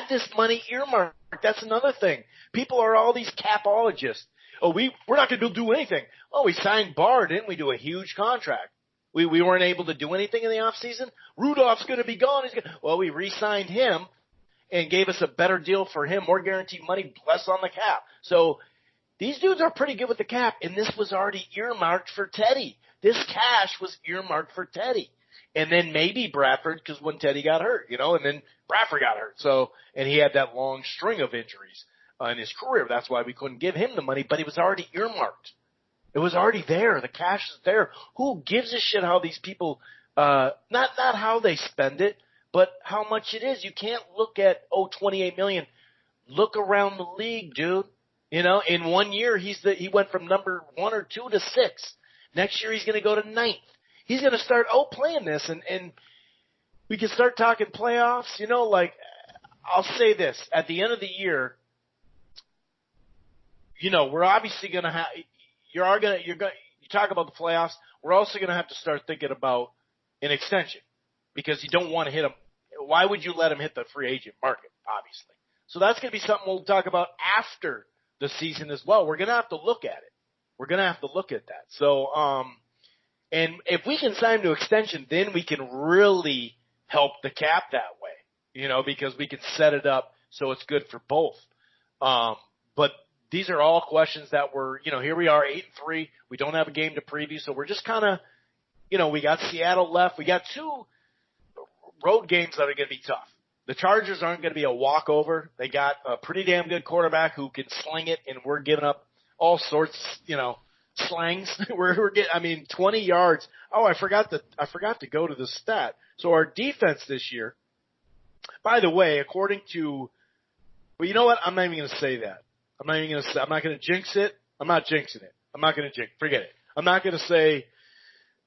this money earmarked. That's another thing. People are all these capologists. Oh, we're not going to do anything. Oh, we signed Barr, didn't we? Do a huge contract. We weren't able to do anything in the off season. Rudolph's going to be gone. Well, we re-signed him and gave us a better deal for him, more guaranteed money, less on the cap. So these dudes are pretty good with the cap, and this was already earmarked for Teddy. This cash was earmarked for Teddy. And then maybe Bradford, because when Teddy got hurt, and then Bradford got hurt. So, and he had that long string of injuries in his career. That's why we couldn't give him the money, but it was already earmarked. It was already there. The cash is there. Who gives a shit how these people, not how they spend it, but how much it is. You can't look at, $28 million. Look around the league, dude. In 1 year, he went from number 1 or 2 to 6. Next year, he's going to go to 9th. He's going to start playing this, and we can start talking playoffs. Like, I'll say this. At the end of the year, we're obviously going to have – you talk about the playoffs. We're also going to have to start thinking about an extension because you don't want to hit him. Why would you let him hit the free agent market, obviously? So that's going to be something we'll talk about after the season as well. We're going to have to look at it. We're going to have to look at that. So, and if we can sign him to extension, then we can really help the cap that way, because we can set it up so it's good for both. But these are all questions that here we are, 8-3. We don't have a game to preview, so we're just kind of, we got Seattle left. We got 2 road games that are going to be tough. The Chargers aren't going to be a walkover. They got a pretty damn good quarterback who can sling it, and we're giving up all sorts, slangs. We're getting, 20 yards. Oh, I forgot to go to the stat. So our defense this year, by the way, according to, well, you know what? I'm not even going to say that. I'm not going to jinx it. I'm not jinxing it. I'm not going to jinx. Forget it. I'm not going to say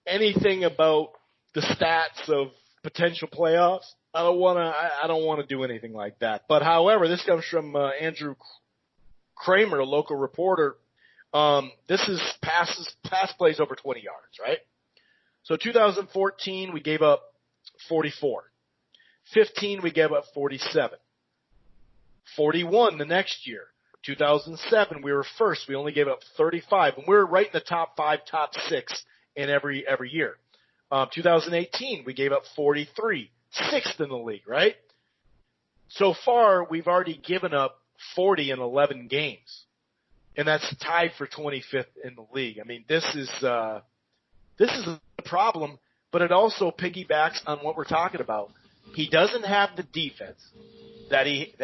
anything about the stats of potential playoffs. I don't want to do anything like that. But however, this comes from Andrew Kramer, a local reporter. This is pass plays over 20 yards, right? So 2014, we gave up 44. 15, we gave up 47. 41 the next year. 2007, we were first. We only gave up 35, and we were right in the top 5, top 6 in every year. 2018, we gave up 43, 6th in the league, right? So far, we've already given up 40 in 11 games, and that's tied for 25th in the league. This is a problem, but it also piggybacks on what we're talking about. He doesn't have the defense that he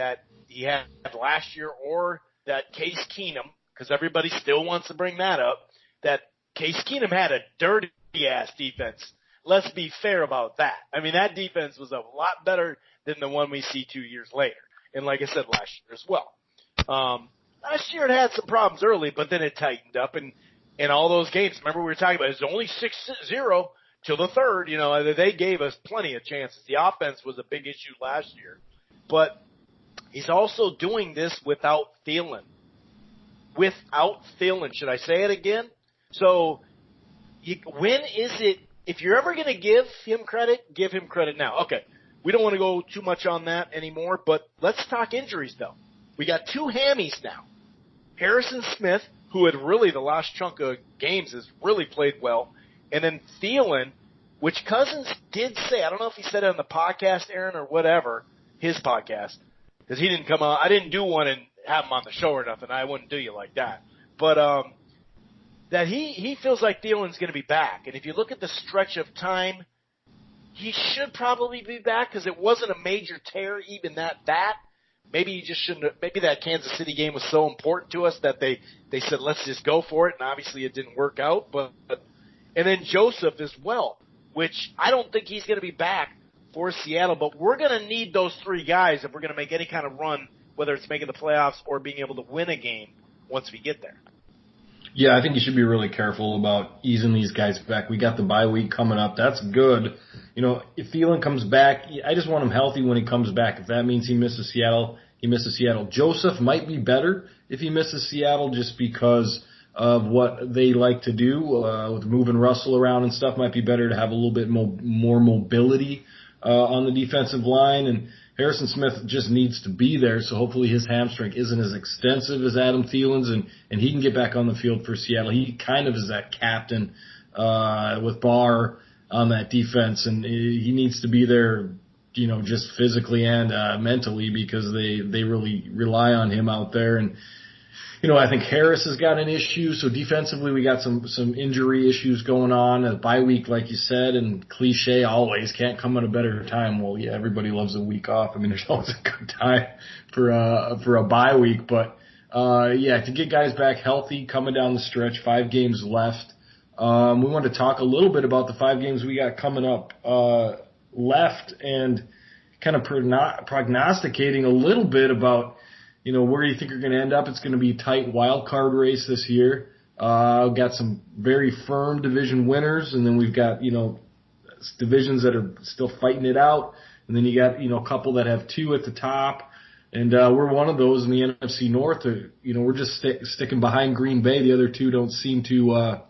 had last year, or that Case Keenum, because everybody still wants to bring that up, that Case Keenum had a dirty-ass defense. Let's be fair about that. That defense was a lot better than the one we see 2 years later. And like I said, last year as well. Last year it had some problems early, but then it tightened up. And in all those games, remember we were talking about it was only 6-0 till the third. They gave us plenty of chances. The offense was a big issue last year. But he's also doing this without Thielen. Without Thielen. Should I say it again? So when is it, if you're ever going to give him credit now. Okay, we don't want to go too much on that anymore, but let's talk injuries, though. We got 2 hammies now. Harrison Smith, who had really the last chunk of games has really played well, and then Thielen, which Cousins did say, I don't know if he said it on the podcast, Aaron, or whatever, his podcast, because he didn't come on. I didn't do one and have him on the show or nothing. I wouldn't do you like that. But that he feels like Thielen's going to be back. And if you look at the stretch of time, he should probably be back because it wasn't a major tear even that. Maybe he just shouldn't have, maybe that Kansas City game was so important to us that they said, let's just go for it. And obviously it didn't work out. And then Joseph as well, which I don't think he's going to be back for Seattle, but we're going to need those 3 guys if we're going to make any kind of run, whether it's making the playoffs or being able to win a game once we get there. Yeah, I think you should be really careful about easing these guys back. We got the bye week coming up. That's good. If Thielen comes back, I just want him healthy when he comes back. If that means he misses Seattle, he misses Seattle. Joseph might be better if he misses Seattle just because of what they like to do with moving Russell around and stuff. Might be better to have a little bit more mobility on the defensive line. And Harrison Smith just needs to be there, so hopefully his hamstring isn't as extensive as Adam Thielen's, and he can get back on the field for Seattle. He kind of is that captain with Barr on that defense, and he needs to be there, just physically and mentally because they really rely on him out there. And I think Harris has got an issue, so defensively we got some injury issues going on. A bye week, like you said, and cliche always, can't come at a better time. Well, yeah, everybody loves a week off. There's always a good time for a bye week, but to get guys back healthy coming down the stretch, 5 games left. We want to talk a little bit about the 5 games we got coming up left and kind of prognosticating a little bit about where you think you're going to end up. It's going to be a tight wild card race this year. We've got some very firm division winners, and then we've got, divisions that are still fighting it out. And then you got, a couple that have 2 at the top. And we're one of those in the NFC North. We're just sticking behind Green Bay. The other 2 don't seem to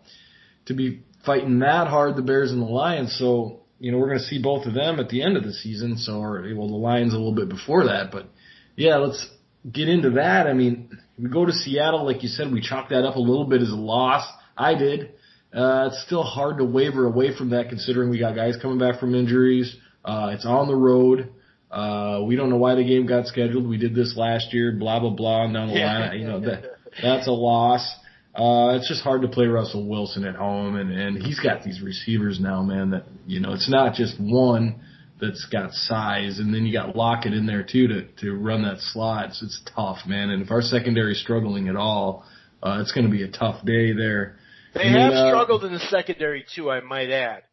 be fighting that hard, the Bears and the Lions. So we're going to see both of them at the end of the season. The Lions a little bit before that. But, yeah, let's get into that. I mean, we go to Seattle, like you said, we chalked that up a little bit as a loss. I did. It's still hard to waver away from that considering we got guys coming back from injuries. It's on the road. We don't know why the game got scheduled. We did this last year, blah, blah, blah, and down the line. That's a loss. It's just hard to play Russell Wilson at home, and he's got these receivers now, man, that, it's not just one that's got size, and then you got Lockett in there too to run that slot. So it's tough, man. And if our secondary's struggling at all, it's going to be a tough day there. They have struggled in the secondary too, I might add.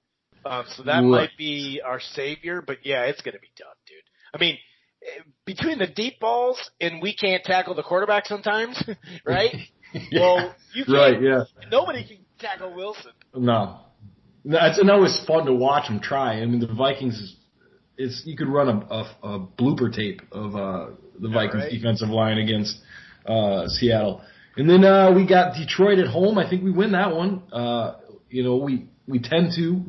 So that might be our savior, but yeah, it's going to be tough, dude. I mean, between the deep balls and we can't tackle the quarterback sometimes, right? Yeah. Well, you can't. Right, yeah. Nobody can tackle Wilson. No. It's always fun to watch them try. I mean, the Vikings you could run a blooper tape of the Vikings defensive line against Seattle. And then we got Detroit at home. I think we win that one. We tend to,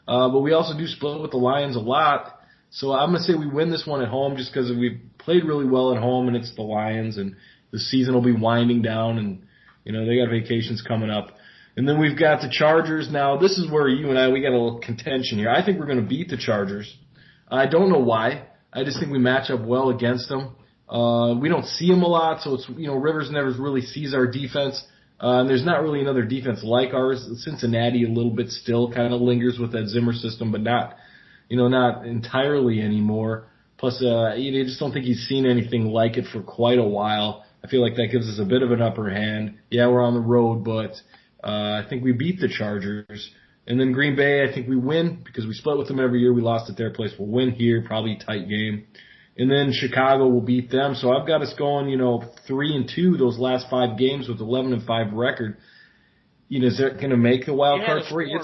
but we also do split with the Lions a lot. So I'm going to say we win this one at home just because we've played really well at home, and it's the Lions, and the season will be winding down, and they got vacations coming up. And then we've got the Chargers. Now, this is where you and we got a little contention here. I think we're going to beat the Chargers. I don't know why. I just think we match up well against them. We don't see them a lot, so it's, Rivers never really sees our defense. And there's not really another defense like ours. Cincinnati a little bit still kind of lingers with that Zimmer system, but not entirely anymore. Plus, you just don't think he's seen anything like it for quite a while. I feel like that gives us a bit of an upper hand. Yeah, we're on the road, but I think we beat the Chargers. And then Green Bay, I think we win because we split with them every year. We lost at their place. We'll win here, probably a tight game. And then Chicago will beat them. So I've got us going, 3-2 those last 5 games with 11-5 record. Is that going to make the wild card for you?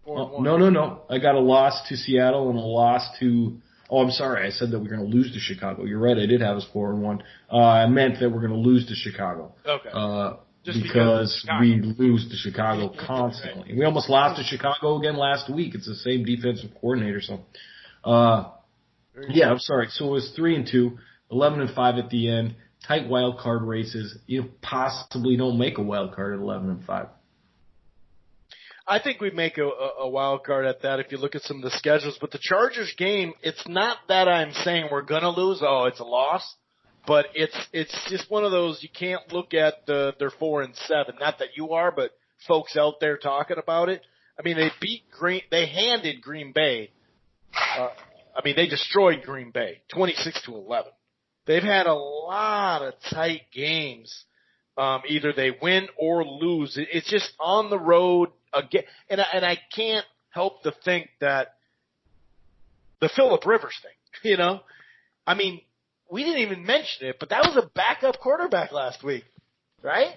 No. I got a loss to Seattle and a loss to. Oh, I'm sorry. I said that we're going to lose to Chicago. You're right. I did have us 4-1. I meant that we're going to lose to Chicago. Okay. Because we lose to Chicago constantly. We almost lost to Chicago again last week. It's the same defensive coordinator. So, I'm sorry. So it was 3-2, 11-5 at the end. Tight wild card races. You possibly don't make a wild card at 11-5. I think we make a wild card at that if you look at some of the schedules. But the Chargers game, it's not that I'm saying we're going to lose. Oh, it's a loss. But it's just one of those you can't look at they're 4-7. Not that you are, but folks out there talking about it. I mean, they handed Green Bay. They destroyed Green Bay 26-11. They've had a lot of tight games. Either they win or lose. It's just on the road again, and I can't help to think that the Phillip Rivers thing. We didn't even mention it, but that was a backup quarterback last week, right?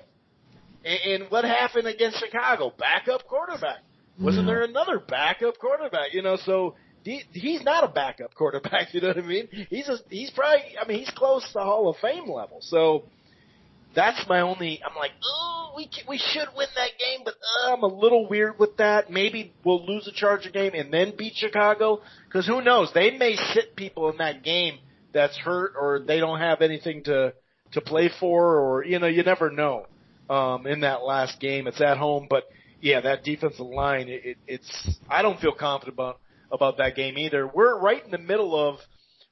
And what happened against Chicago? Backup quarterback. Wasn't there another backup quarterback? So he's not a backup quarterback. You know what I mean? He's probably. He's close to Hall of Fame level. So that's my only. I'm like, we should win that game, but I'm a little weird with that. Maybe we'll lose a Charger game and then beat Chicago, because who knows? They may sit people in that game that's hurt, or they don't have anything to play for, or you never know. In that last game, it's at home, but yeah, that defensive line, it's I don't feel confident about that game either. We're right in the middle of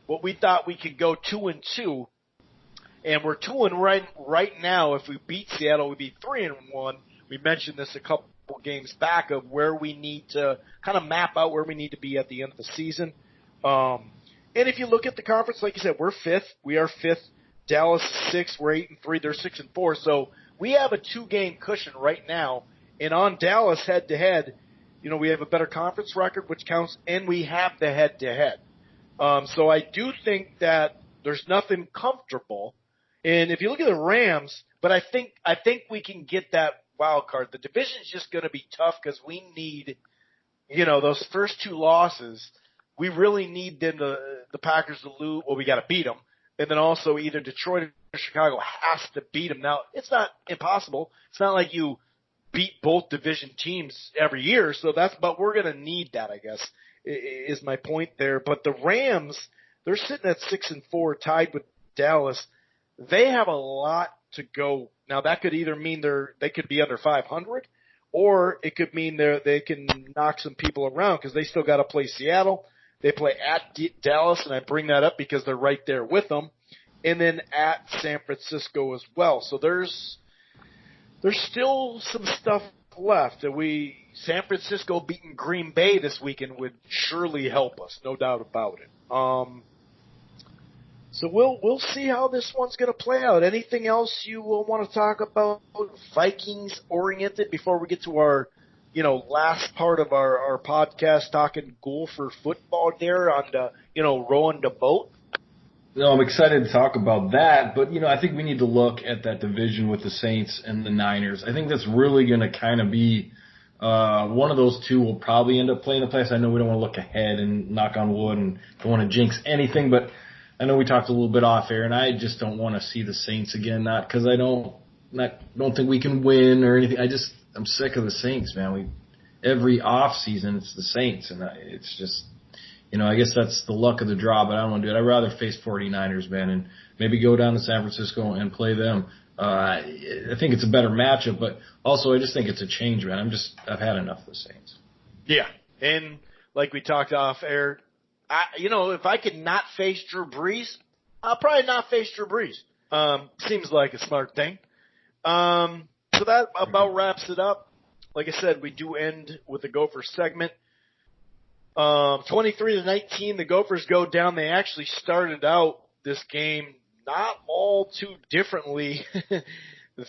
what we thought we could go 2-2, and we're 2-1 right now. If we beat Seattle, we'd be 3-1. We mentioned this a couple games back of where we need to kind of map out where we need to be at the end of the season. And if you look at the conference, like you said, we're 5th. We are 5th. Dallas is 6th. We're 8-3. They're 6-4. So we have a 2-game cushion right now. And on Dallas head-to-head, we have a better conference record, which counts, and we have the head-to-head. So I do think that there's nothing comfortable. And if you look at the Rams, but I think we can get that wild card. The division's just going to be tough because we need, those first 2 losses. We really need the Packers to lose. Well, we got to beat them. And then also either Detroit or Chicago has to beat them. Now, it's not impossible. It's not like you beat both division teams every year. But we're going to need that, I guess, is my point there. But the Rams, they're sitting at 6-4, tied with Dallas. They have a lot to go. Now that could either mean they could be under 500, or it could mean they can knock some people around because they still got to play Seattle. They play at Dallas, and I bring that up because they're right there with them, and then at San Francisco as well. So there's still some stuff left. San Francisco beating Green Bay this weekend would surely help us, no doubt about it. So we'll see how this one's going to play out. Anything else you want to talk about Vikings oriented before we get to our, last part of our podcast talking Gopher football there on the, rowing the boat? No, I'm excited to talk about that, but I think we need to look at that division with the Saints and the Niners. I think that's really going to kind of be one of those two will probably end up playing the playoffs. I know we don't want to look ahead and knock on wood and don't want to jinx anything, but I know we talked a little bit off air, and I just don't want to see the Saints again. Not because I don't think we can win or anything. I'm sick of the Saints, man. Every off season it's the Saints, and it's just, I guess that's the luck of the draw. But I don't want to do it. I'd rather face 49ers, man, and maybe go down to San Francisco and play them. I think it's a better matchup, but also I just think it's a change, man. I've had enough of the Saints. Yeah, and like we talked off air. If I could not face Drew Brees, I'll probably not face Drew Brees. Seems like a smart thing. So that about wraps it up. Like I said, we do end with the Gophers segment. 23-19, the Gophers go down. They actually started out this game not all too differently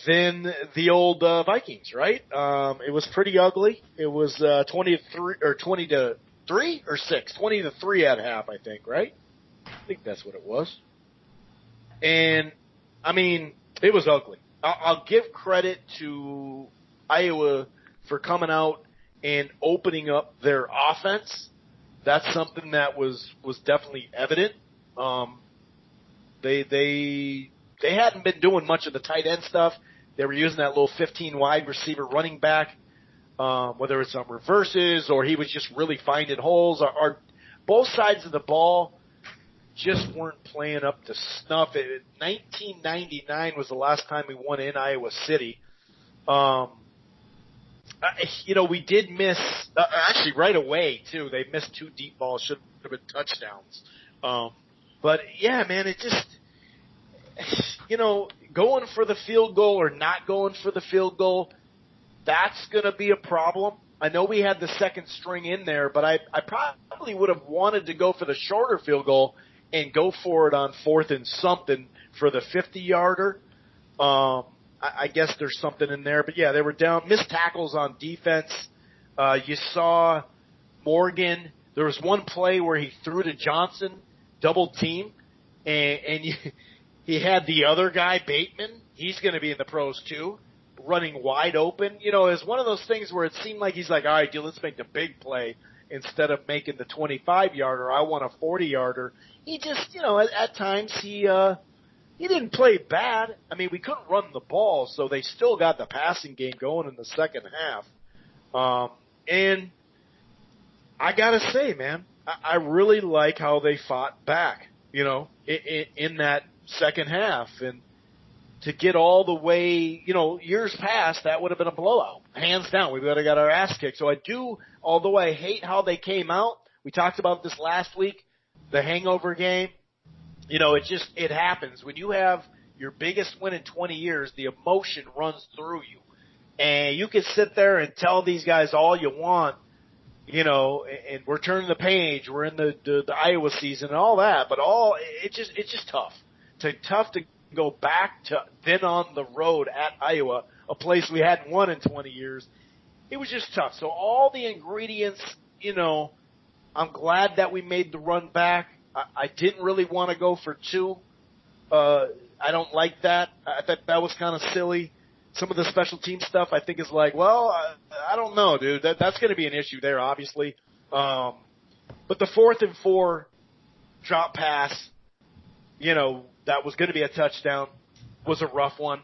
than the old Vikings, right? It was pretty ugly. It was 20-3 or 6? 20-3 at half, I think, right? I think that's what it was. And, it was ugly. I'll give credit to Iowa for coming out and opening up their offense. That's something that was definitely evident. They hadn't been doing much of the tight end stuff. They were using that little 15 wide receiver running back. Whether it's on reverses or he was just really finding holes, or both sides of the ball just weren't playing up to snuff. 1999 was the last time we won in Iowa City. We did miss, actually right away too. They missed 2 deep balls, should have been touchdowns. But yeah, man, it just, going for the field goal or not going for the field goal, that's going to be a problem. I know we had the second string in there, but I probably would have wanted to go for the shorter field goal and go for it on 4th and something for the 50-yarder. I guess there's something in there. But, yeah, they were down. Missed tackles on defense. You saw Morgan. There was one play where he threw to Johnson, double team, and he had the other guy, Bateman. He's going to be in the pros too, running wide open. It's one of those things where it seemed like he's like, all right, dude, let's make the big play instead of making the 25-yarder. I want a 40-yarder. He just, at times he didn't play bad. We couldn't run the ball, so they still got the passing game going in the second half. And I gotta say, man, I really like how they fought back, in that second half. And to get all the way, years past, that would have been a blowout. Hands down, we would have got our ass kicked. So I do, although I hate how they came out, we talked about this last week, the hangover game. It happens. When you have your biggest win in 20 years, the emotion runs through you. And you can sit there and tell these guys all you want, and we're turning the page, we're in the Iowa season and all that, but it's just tough. Tough to go back to then on the road at Iowa, a place we hadn't won in 20 years. It was just tough. So all the ingredients, I'm glad that we made the run back. I didn't really want to go for 2. I don't like that. I thought that was kind of silly. Some of the special team stuff I think is like, well, I don't know, dude. That's going to be an issue there, obviously. But the 4th and 4 drop pass, that was going to be a touchdown, was a rough one.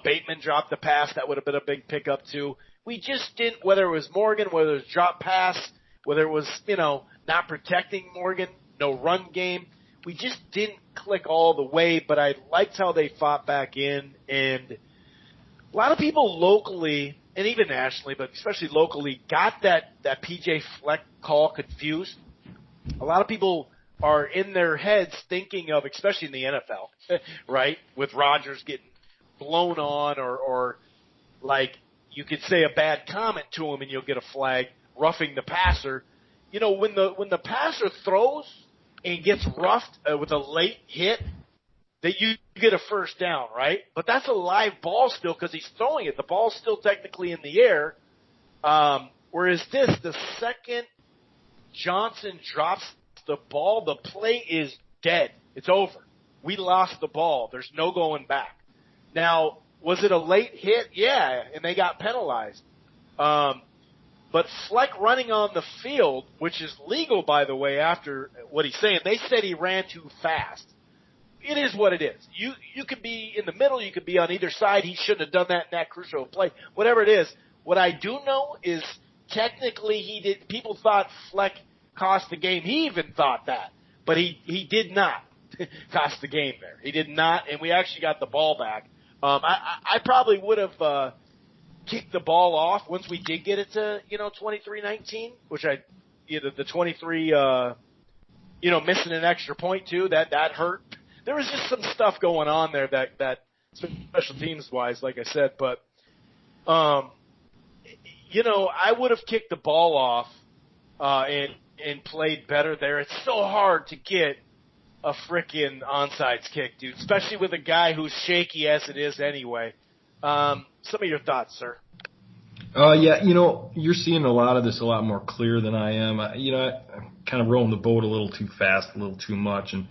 Bateman dropped the pass. That would have been a big pickup too. We just didn't, whether it was Morgan, whether it was drop pass, whether it was, not protecting Morgan, no run game. We just didn't click all the way, but I liked how they fought back in. And a lot of people locally, and even nationally, but especially locally, got that PJ Fleck call confused. A lot of people are in their heads thinking of, especially in the NFL, right, with Rodgers getting blown on or like you could say a bad comment to him and you'll get a flag, roughing the passer. When the passer throws and gets roughed with a late hit, that you get a first down, right? But that's a live ball still because he's throwing it. The ball's still technically in the air. Whereas the second Johnson drops the ball, the play is dead. It's over. We lost the ball. There's no going back. Now, was it a late hit? Yeah, and they got penalized. But Fleck running on the field, which is legal, by the way, after what he's saying, they said he ran too fast. It is what it is. You could be in the middle, you could be on either side. He shouldn't have done that in that crucial play. Whatever it is, what I do know is technically he did. People thought Fleck cost the game. He even thought that, but he did not cost the game there. He did not, and we actually got the ball back. I probably would have kicked the ball off once we did get it to 23-19, which the 23 missing an extra point too. That hurt. There was just some stuff going on there that special teams wise, like I said, but I would have kicked the ball off and played better there. It's so hard to get a frickin' onside kick, dude, especially with a guy who's shaky as it is anyway. Some of your thoughts, sir. Yeah, you're seeing a lot of this a lot more clear than I am. I'm kind of rolling the boat a little too fast, a little too much. And,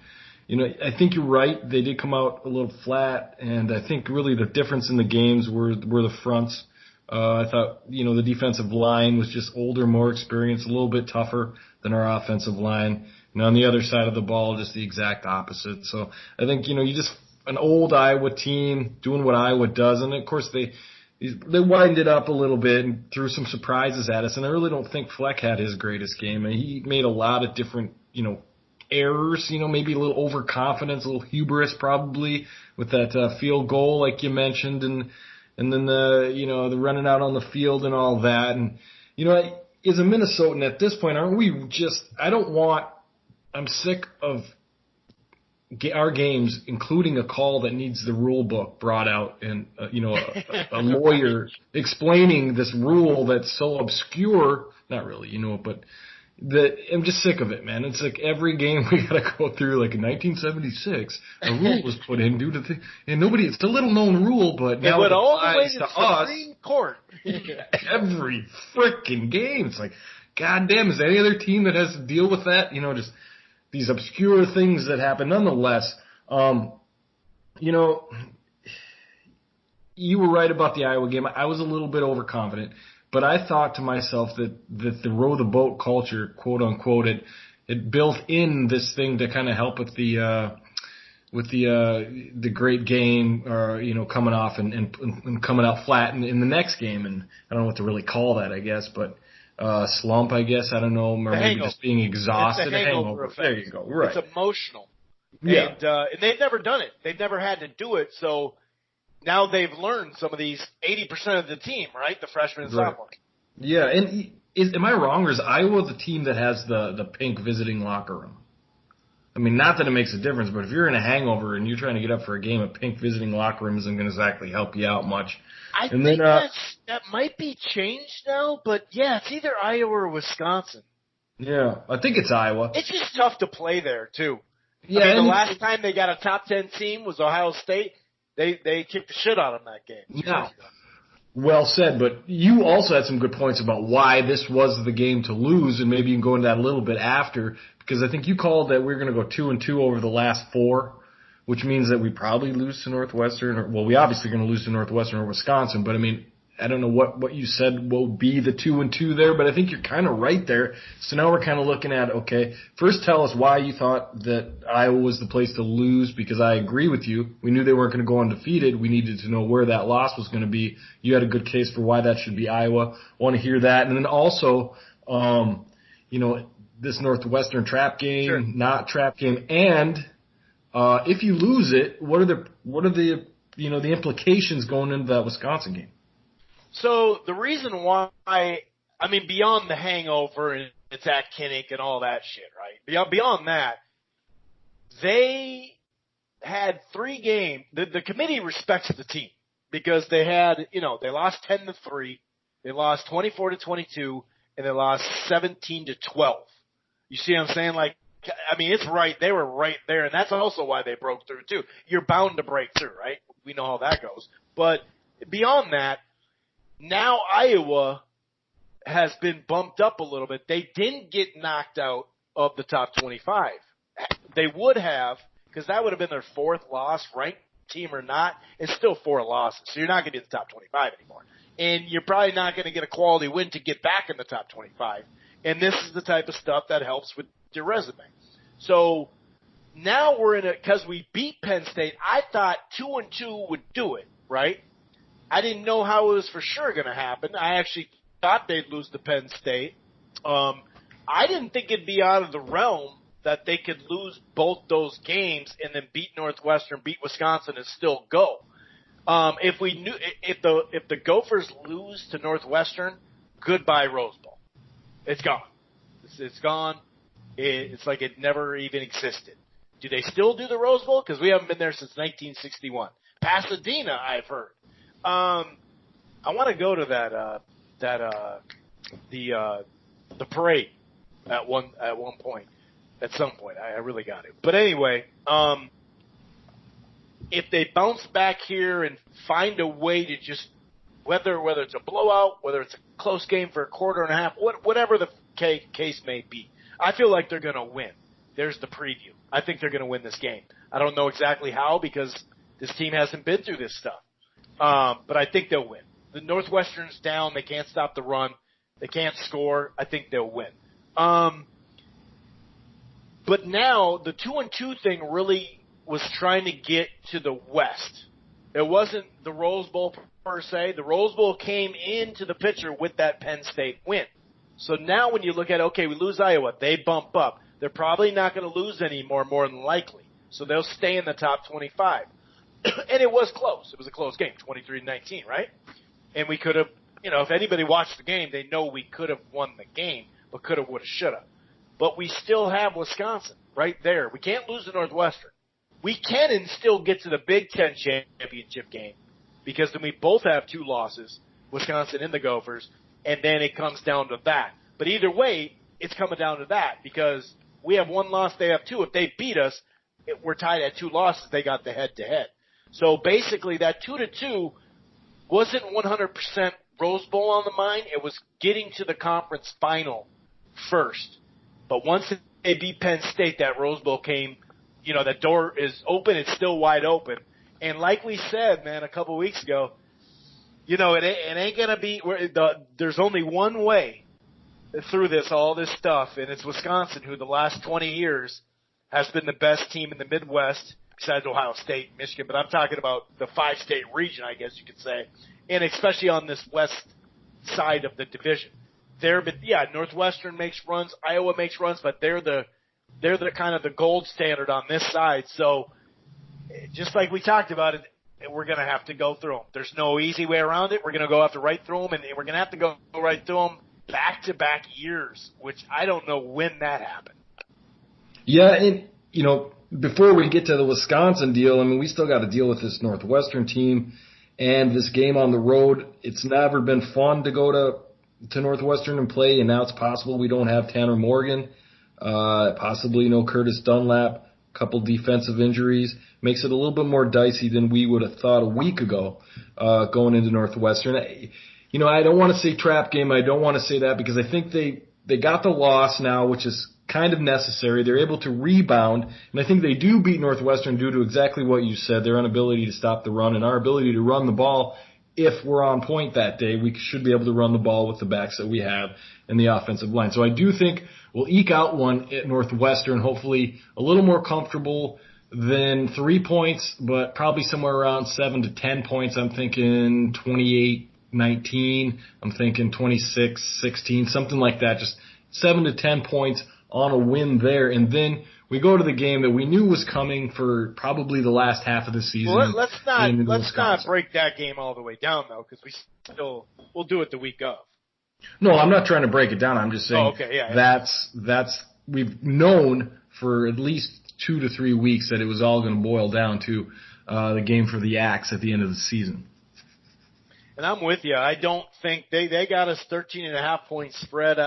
I think you're right. They did come out a little flat. And I think really the difference in the games were the fronts. I thought, the defensive line was just older, more experienced, a little bit tougher than our offensive line. And on the other side of the ball, just the exact opposite. So I think, you just an old Iowa team doing what Iowa does. And of course they widened it up a little bit and threw some surprises at us. And I really don't think Fleck had his greatest game. And he made a lot of different, errors, maybe a little overconfidence, a little hubris probably with that field goal like you mentioned. And then the running out on the field and all that. And, as a Minnesotan at this point, aren't we I'm sick of our games, including a call that needs the rule book brought out and, a lawyer explaining this rule that's so obscure, not really, but I'm just sick of it, man. It's like every game we gotta go through, like in 1976, a rule was put in due to and it's a little known rule, but now it applies to us. Supreme Court. Every freaking game. It's like, goddamn, is there any other team that has to deal with that? Just these obscure things that happen. Nonetheless, you were right about the Iowa game. I was a little bit overconfident, but I thought to myself that the row the boat culture, quote unquote, it built in this thing to kind of help with the great game, or coming off and coming out flat in the next game. And I don't know what to really call that, I guess, but slump, I guess. I don't know, or maybe just being exhausted. It's a hangover effect. There you go. Right. It's emotional. Yeah. And they've never done it. They've never had to do it. So now they've learned some of these 80% of the team, right? The freshmen and sophomores. Yeah. And am I wrong, or is Iowa the team that has the pink visiting locker room? I mean, not that it makes a difference, but if you're in a hangover and you're trying to get up for a game, a pink visiting locker room isn't going to exactly help you out much. I think that might be changed now, but yeah, it's either Iowa or Wisconsin. Yeah, I think it's Iowa. It's just tough to play there, too. Yeah, I mean, the last time they got a top 10 team was Ohio State. They kicked the shit out of them that game. Yeah. Well said, but you also had some good points about why this was the game to lose, and maybe you can go into that a little bit after, because I think you called that we're going to go 2-2 over the last 4, which means that we probably lose to Northwestern. Well, we obviously going to lose to Northwestern or Wisconsin, but I mean, I don't know what you said will be the 2-2 there, but I think you're kind of right there. So now we're kind of looking at, okay, first tell us why you thought that Iowa was the place to lose, because I agree with you. We knew they weren't going to go undefeated. We needed to know where that loss was going to be. You had a good case for why that should be Iowa. I want to hear that. And then also, this Northwestern trap game, Sure. not trap game, and if you lose it, what are the the implications going into that Wisconsin game? So the reason why, beyond the hangover and it's at Kinnick and all that shit, right? Beyond that, they had 3 games. The committee respects the team because they had, they lost 10-3, they lost 24-22, and they lost 17-12. You see what I'm saying? It's right. They were right there, and that's also why they broke through too. You're bound to break through, right? We know how that goes. But beyond that, now Iowa has been bumped up a little bit. They didn't get knocked out of the top 25. They would have, because that would have been their 4th loss, ranked team or not. It's still 4 losses, so you're not going to be in the top 25 anymore. And you're probably not going to get a quality win to get back in the top 25. And this is the type of stuff that helps with your resume. So now we're in because we beat Penn State. I thought 2-2 would do it, right? I didn't know how it was for sure going to happen. I actually thought they'd lose to Penn State. I didn't think it'd be out of the realm that they could lose both those games and then beat Northwestern, beat Wisconsin, and still go. If the Gophers lose to Northwestern, goodbye Rose Bowl. It's gone. It's gone. It's like it never even existed. Do they still do the Rose Bowl? Because we haven't been there since 1961. Pasadena, I've heard. I want to go to the parade at one point, at some point. I really got it. But anyway, if they bounce back here and find a way to just whether it's a blowout, whether it's a close game for a quarter and a half, whatever the case may be, I feel like they're going to win. There's the preview. I think they're going to win this game. I don't know exactly how because this team hasn't been through this stuff. But I think they'll win. The Northwestern's down. They can't stop the run. They can't score. I think they'll win. But now the 2-2 thing really was trying to get to the West. It wasn't the Rose Bowl per se. The Rose Bowl came into the picture with that Penn State win. So now when you look at, okay, we lose Iowa, they bump up. They're probably not going to lose anymore, more than likely. So they'll stay in the top 25. And it was close. It was a close game, 23-19, right? And we could have, if anybody watched the game, they know we could have won the game, but could have, would have, should have. But we still have Wisconsin right there. We can't lose to Northwestern. We can and still get to the Big Ten championship game because then we both have 2 losses, Wisconsin and the Gophers, and then it comes down to that. But either way, it's coming down to that because we have 1 loss, they have 2. If they beat us, we're tied at 2 losses. They got the head-to-head. So basically that 2-2 wasn't 100% Rose Bowl on the mind. It was getting to the conference final first. But once they beat Penn State, that Rose Bowl came, that door is open. It's still wide open. And like we said, man, a couple weeks ago, it ain't going to be – there's only one way through all this stuff, and it's Wisconsin, who the last 20 years has been the best team in the Midwest besides Ohio State, Michigan. But I'm talking about the 5-state region, I guess you could say, and especially on this west side of the division. Northwestern makes runs, Iowa makes runs, but they're the kind of the gold standard on this side. So just like we talked about it, we're going to have to go through them. There's no easy way around it. We're going to go have to right through them, and we're going to have to go right through them back-to-back years, which I don't know when that happened. Yeah, and, before we get to the Wisconsin deal, we still got to deal with this Northwestern team and this game on the road. It's never been fun to go to Northwestern and play, and now it's possible we don't have Tanner Morgan, possibly Curtis Dunlap, a couple defensive injuries. Makes it a little bit more dicey than we would have thought a week ago going into Northwestern. I don't want to say trap game. I don't want to say that because I think they got the loss now, which is kind of necessary. They're able to rebound, and I think they do beat Northwestern due to exactly what you said, their inability to stop the run and our ability to run the ball if we're on point that day, we should be able to run the ball with the backs that we have and the offensive line. So I do think we'll eke out one at Northwestern, hopefully a little more comfortable than 3 points, but probably somewhere around 7 to 10 points. I'm thinking 28-19. I'm thinking 26-16, something like that. Just 7 to 10 points on a win there. And then we go to the game that we knew was coming for probably the last half of the season. Well, let's not break that game all the way down though, because we'll do it the week of. No, I'm not trying to break it down. I'm just saying that's we've known for at least 2 to 3 weeks that it was all going to boil down to the game for the Axe at the end of the season. And I'm with you. I don't think they got us 13.5 point spread.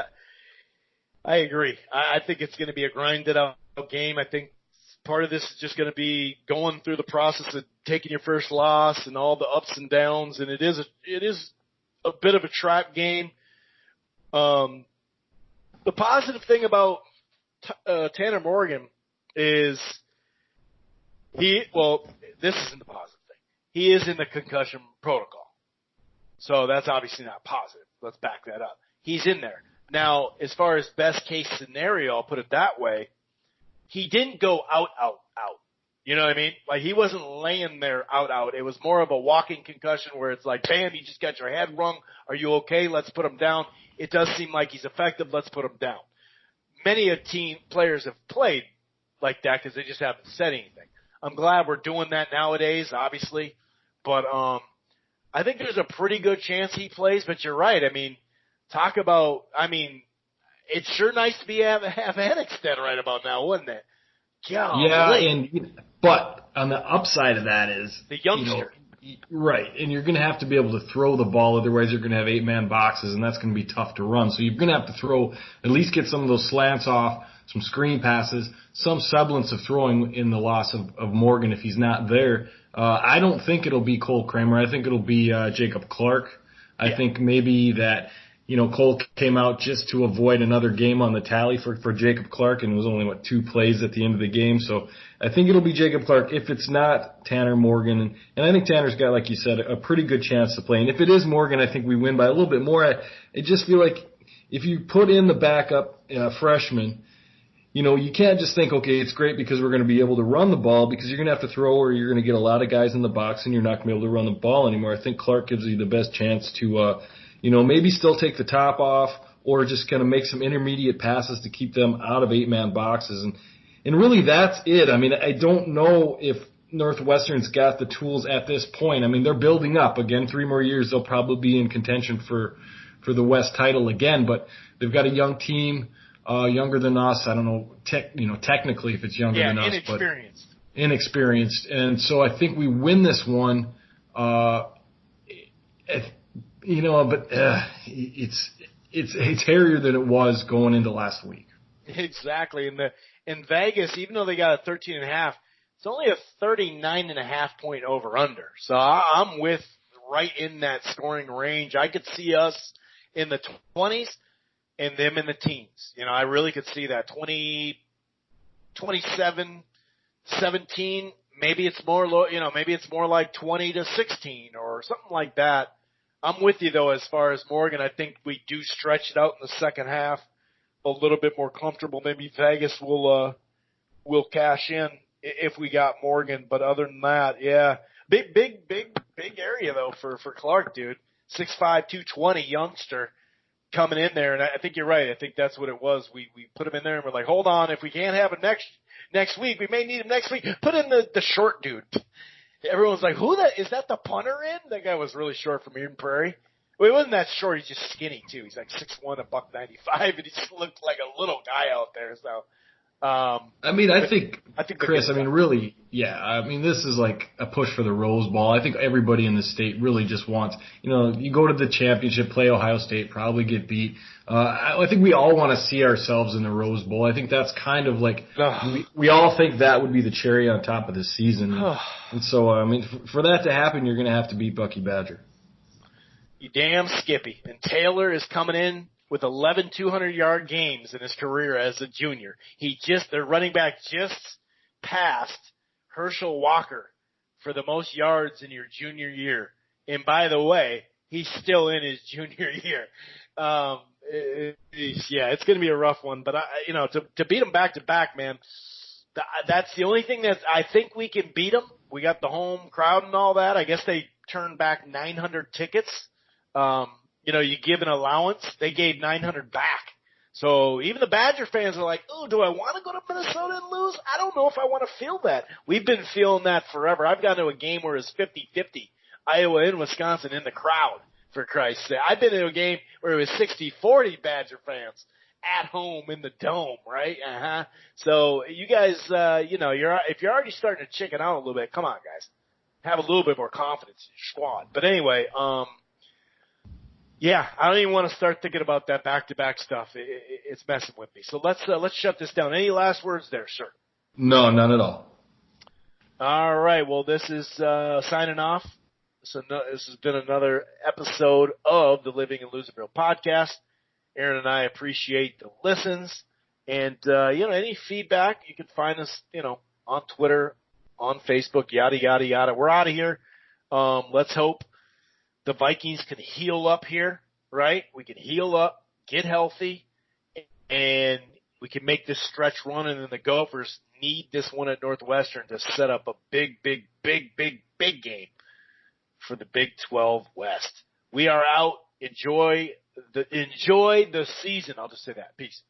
I agree. I think it's going to be a grinded out game. I think part of this is just going to be going through the process of taking your first loss and all the ups and downs. And it is a bit of a trap game. The positive thing about Tanner Morgan is this isn't the positive thing. He is in the concussion protocol. So that's obviously not positive. Let's back that up. He's in there. Now, as far as best case scenario, I'll put it that way, he didn't go out. You know what I mean? Like, he wasn't laying there out. It was more of a walking concussion where it's like, bam, you just got your head rung. Are you okay? Let's put him down. It does seem like he's effective. Let's put him down. Many players have played like that because they just haven't said anything. I'm glad we're doing that nowadays, obviously. But I think there's a pretty good chance he plays. But you're right. I mean, it's sure nice to have Annexstad right about now, wouldn't it? But on the upside of that is the youngster. Right, and you're going to have to be able to throw the ball, otherwise you're going to have 8-man boxes, and that's going to be tough to run. So you're going to have to throw, at least get some of those slants off, some screen passes, some semblance of throwing in the loss of Morgan if he's not there. I don't think it'll be Cole Kramer. I think it'll be Jacob Clark. I think maybe that, Cole came out just to avoid another game on the tally for Jacob Clark, and it was only, 2 plays at the end of the game. So I think it'll be Jacob Clark. If it's not Tanner Morgan, and I think Tanner's got, like you said, a pretty good chance to play. And if it is Morgan, I think we win by a little bit more. I just feel like if you put in the backup freshman, you can't just think, okay, it's great because we're going to be able to run the ball, because you're going to have to throw or you're going to get a lot of guys in the box and you're not going to be able to run the ball anymore. I think Clark gives you the best chance to maybe still take the top off or just kind of make some intermediate passes to keep them out of 8-man boxes. And really that's it. I mean, I don't know if Northwestern's got the tools at this point. I mean, they're building up. Again, 3 more years, they'll probably be in contention for the West title again, but they've got a young team, younger than us. I don't know, technically if it's younger than us, but inexperienced. And so I think we win this one, it's hairier than it was going into last week. Exactly. And in Vegas, even though they got a 13.5, it's only a 39.5 point over under. So I'm with right in that scoring range. I could see us in the 20s and them in the teens. I really could see that 27, 17. Maybe it's more maybe it's more like 20-16 or something like that. I'm with you, though, as far as Morgan. I think we do stretch it out in the second half a little bit more comfortable. Maybe Vegas will cash in if we got Morgan. But other than that, yeah. Big area, though, for Clark, dude. 6'5", 220 youngster coming in there. And I think you're right. I think that's what it was. We put him in there and we're like, hold on. If we can't have him next week, we may need him next week. Put in the short dude. Everyone's like, is that the punter in? That guy was really short from Eden Prairie. Well, he wasn't that short. He's just skinny, too. He's like 6'1", $195, and he just looked like a little guy out there. So, I think Chris, really, yeah. I mean, this is like a push for the Rose Bowl. I think everybody in the state really just wants, you go to the championship, play Ohio State, probably get beat. I think we all want to see ourselves in the Rose Bowl. I think that's kind of like, we all think that would be the cherry on top of the season. And so, for that to happen, you're going to have to beat Bucky Badger. You damn Skippy. And Taylor is coming in with 11 200-yard games in his career as a junior. Their running back just passed Herschel Walker for the most yards in your junior year And by the way, he's still in his junior year. It's going to be a rough one, but to beat them back to back, man, that's the only thing that I think we can beat them. We got the home crowd and all that. I guess they turned back 900 tickets. You give an allowance, they gave 900 back. So even the Badger fans are like, oh, do I want to go to Minnesota and lose? I don't know if I want to feel that. We've been feeling that forever. I've gone to a game where it's 50-50, Iowa and Wisconsin in the crowd, for Christ's sake. I've been to a game where it was 60-40 Badger fans at home in the dome, right? So you guys, if you're already starting to chicken out a little bit, come on, guys. Have a little bit more confidence in your squad. But anyway, I don't even want to start thinking about that back-to-back stuff. It's messing with me. So let's shut this down. Any last words there, sir? No, none at all. All right. Well, this is signing off. So this has been another episode of the Living in Loserville podcast. Aaron and I appreciate the listens. And, any feedback, you can find us, on Twitter, on Facebook, yada, yada, yada. We're out of here. Let's hope the Vikings can heal up here, right? We can heal up, get healthy, and we can make this stretch run, and then the Gophers need this one at Northwestern to set up a big, big, big, big, big game for the Big 12 West. We are out. Enjoy the season. I'll just say that. Peace.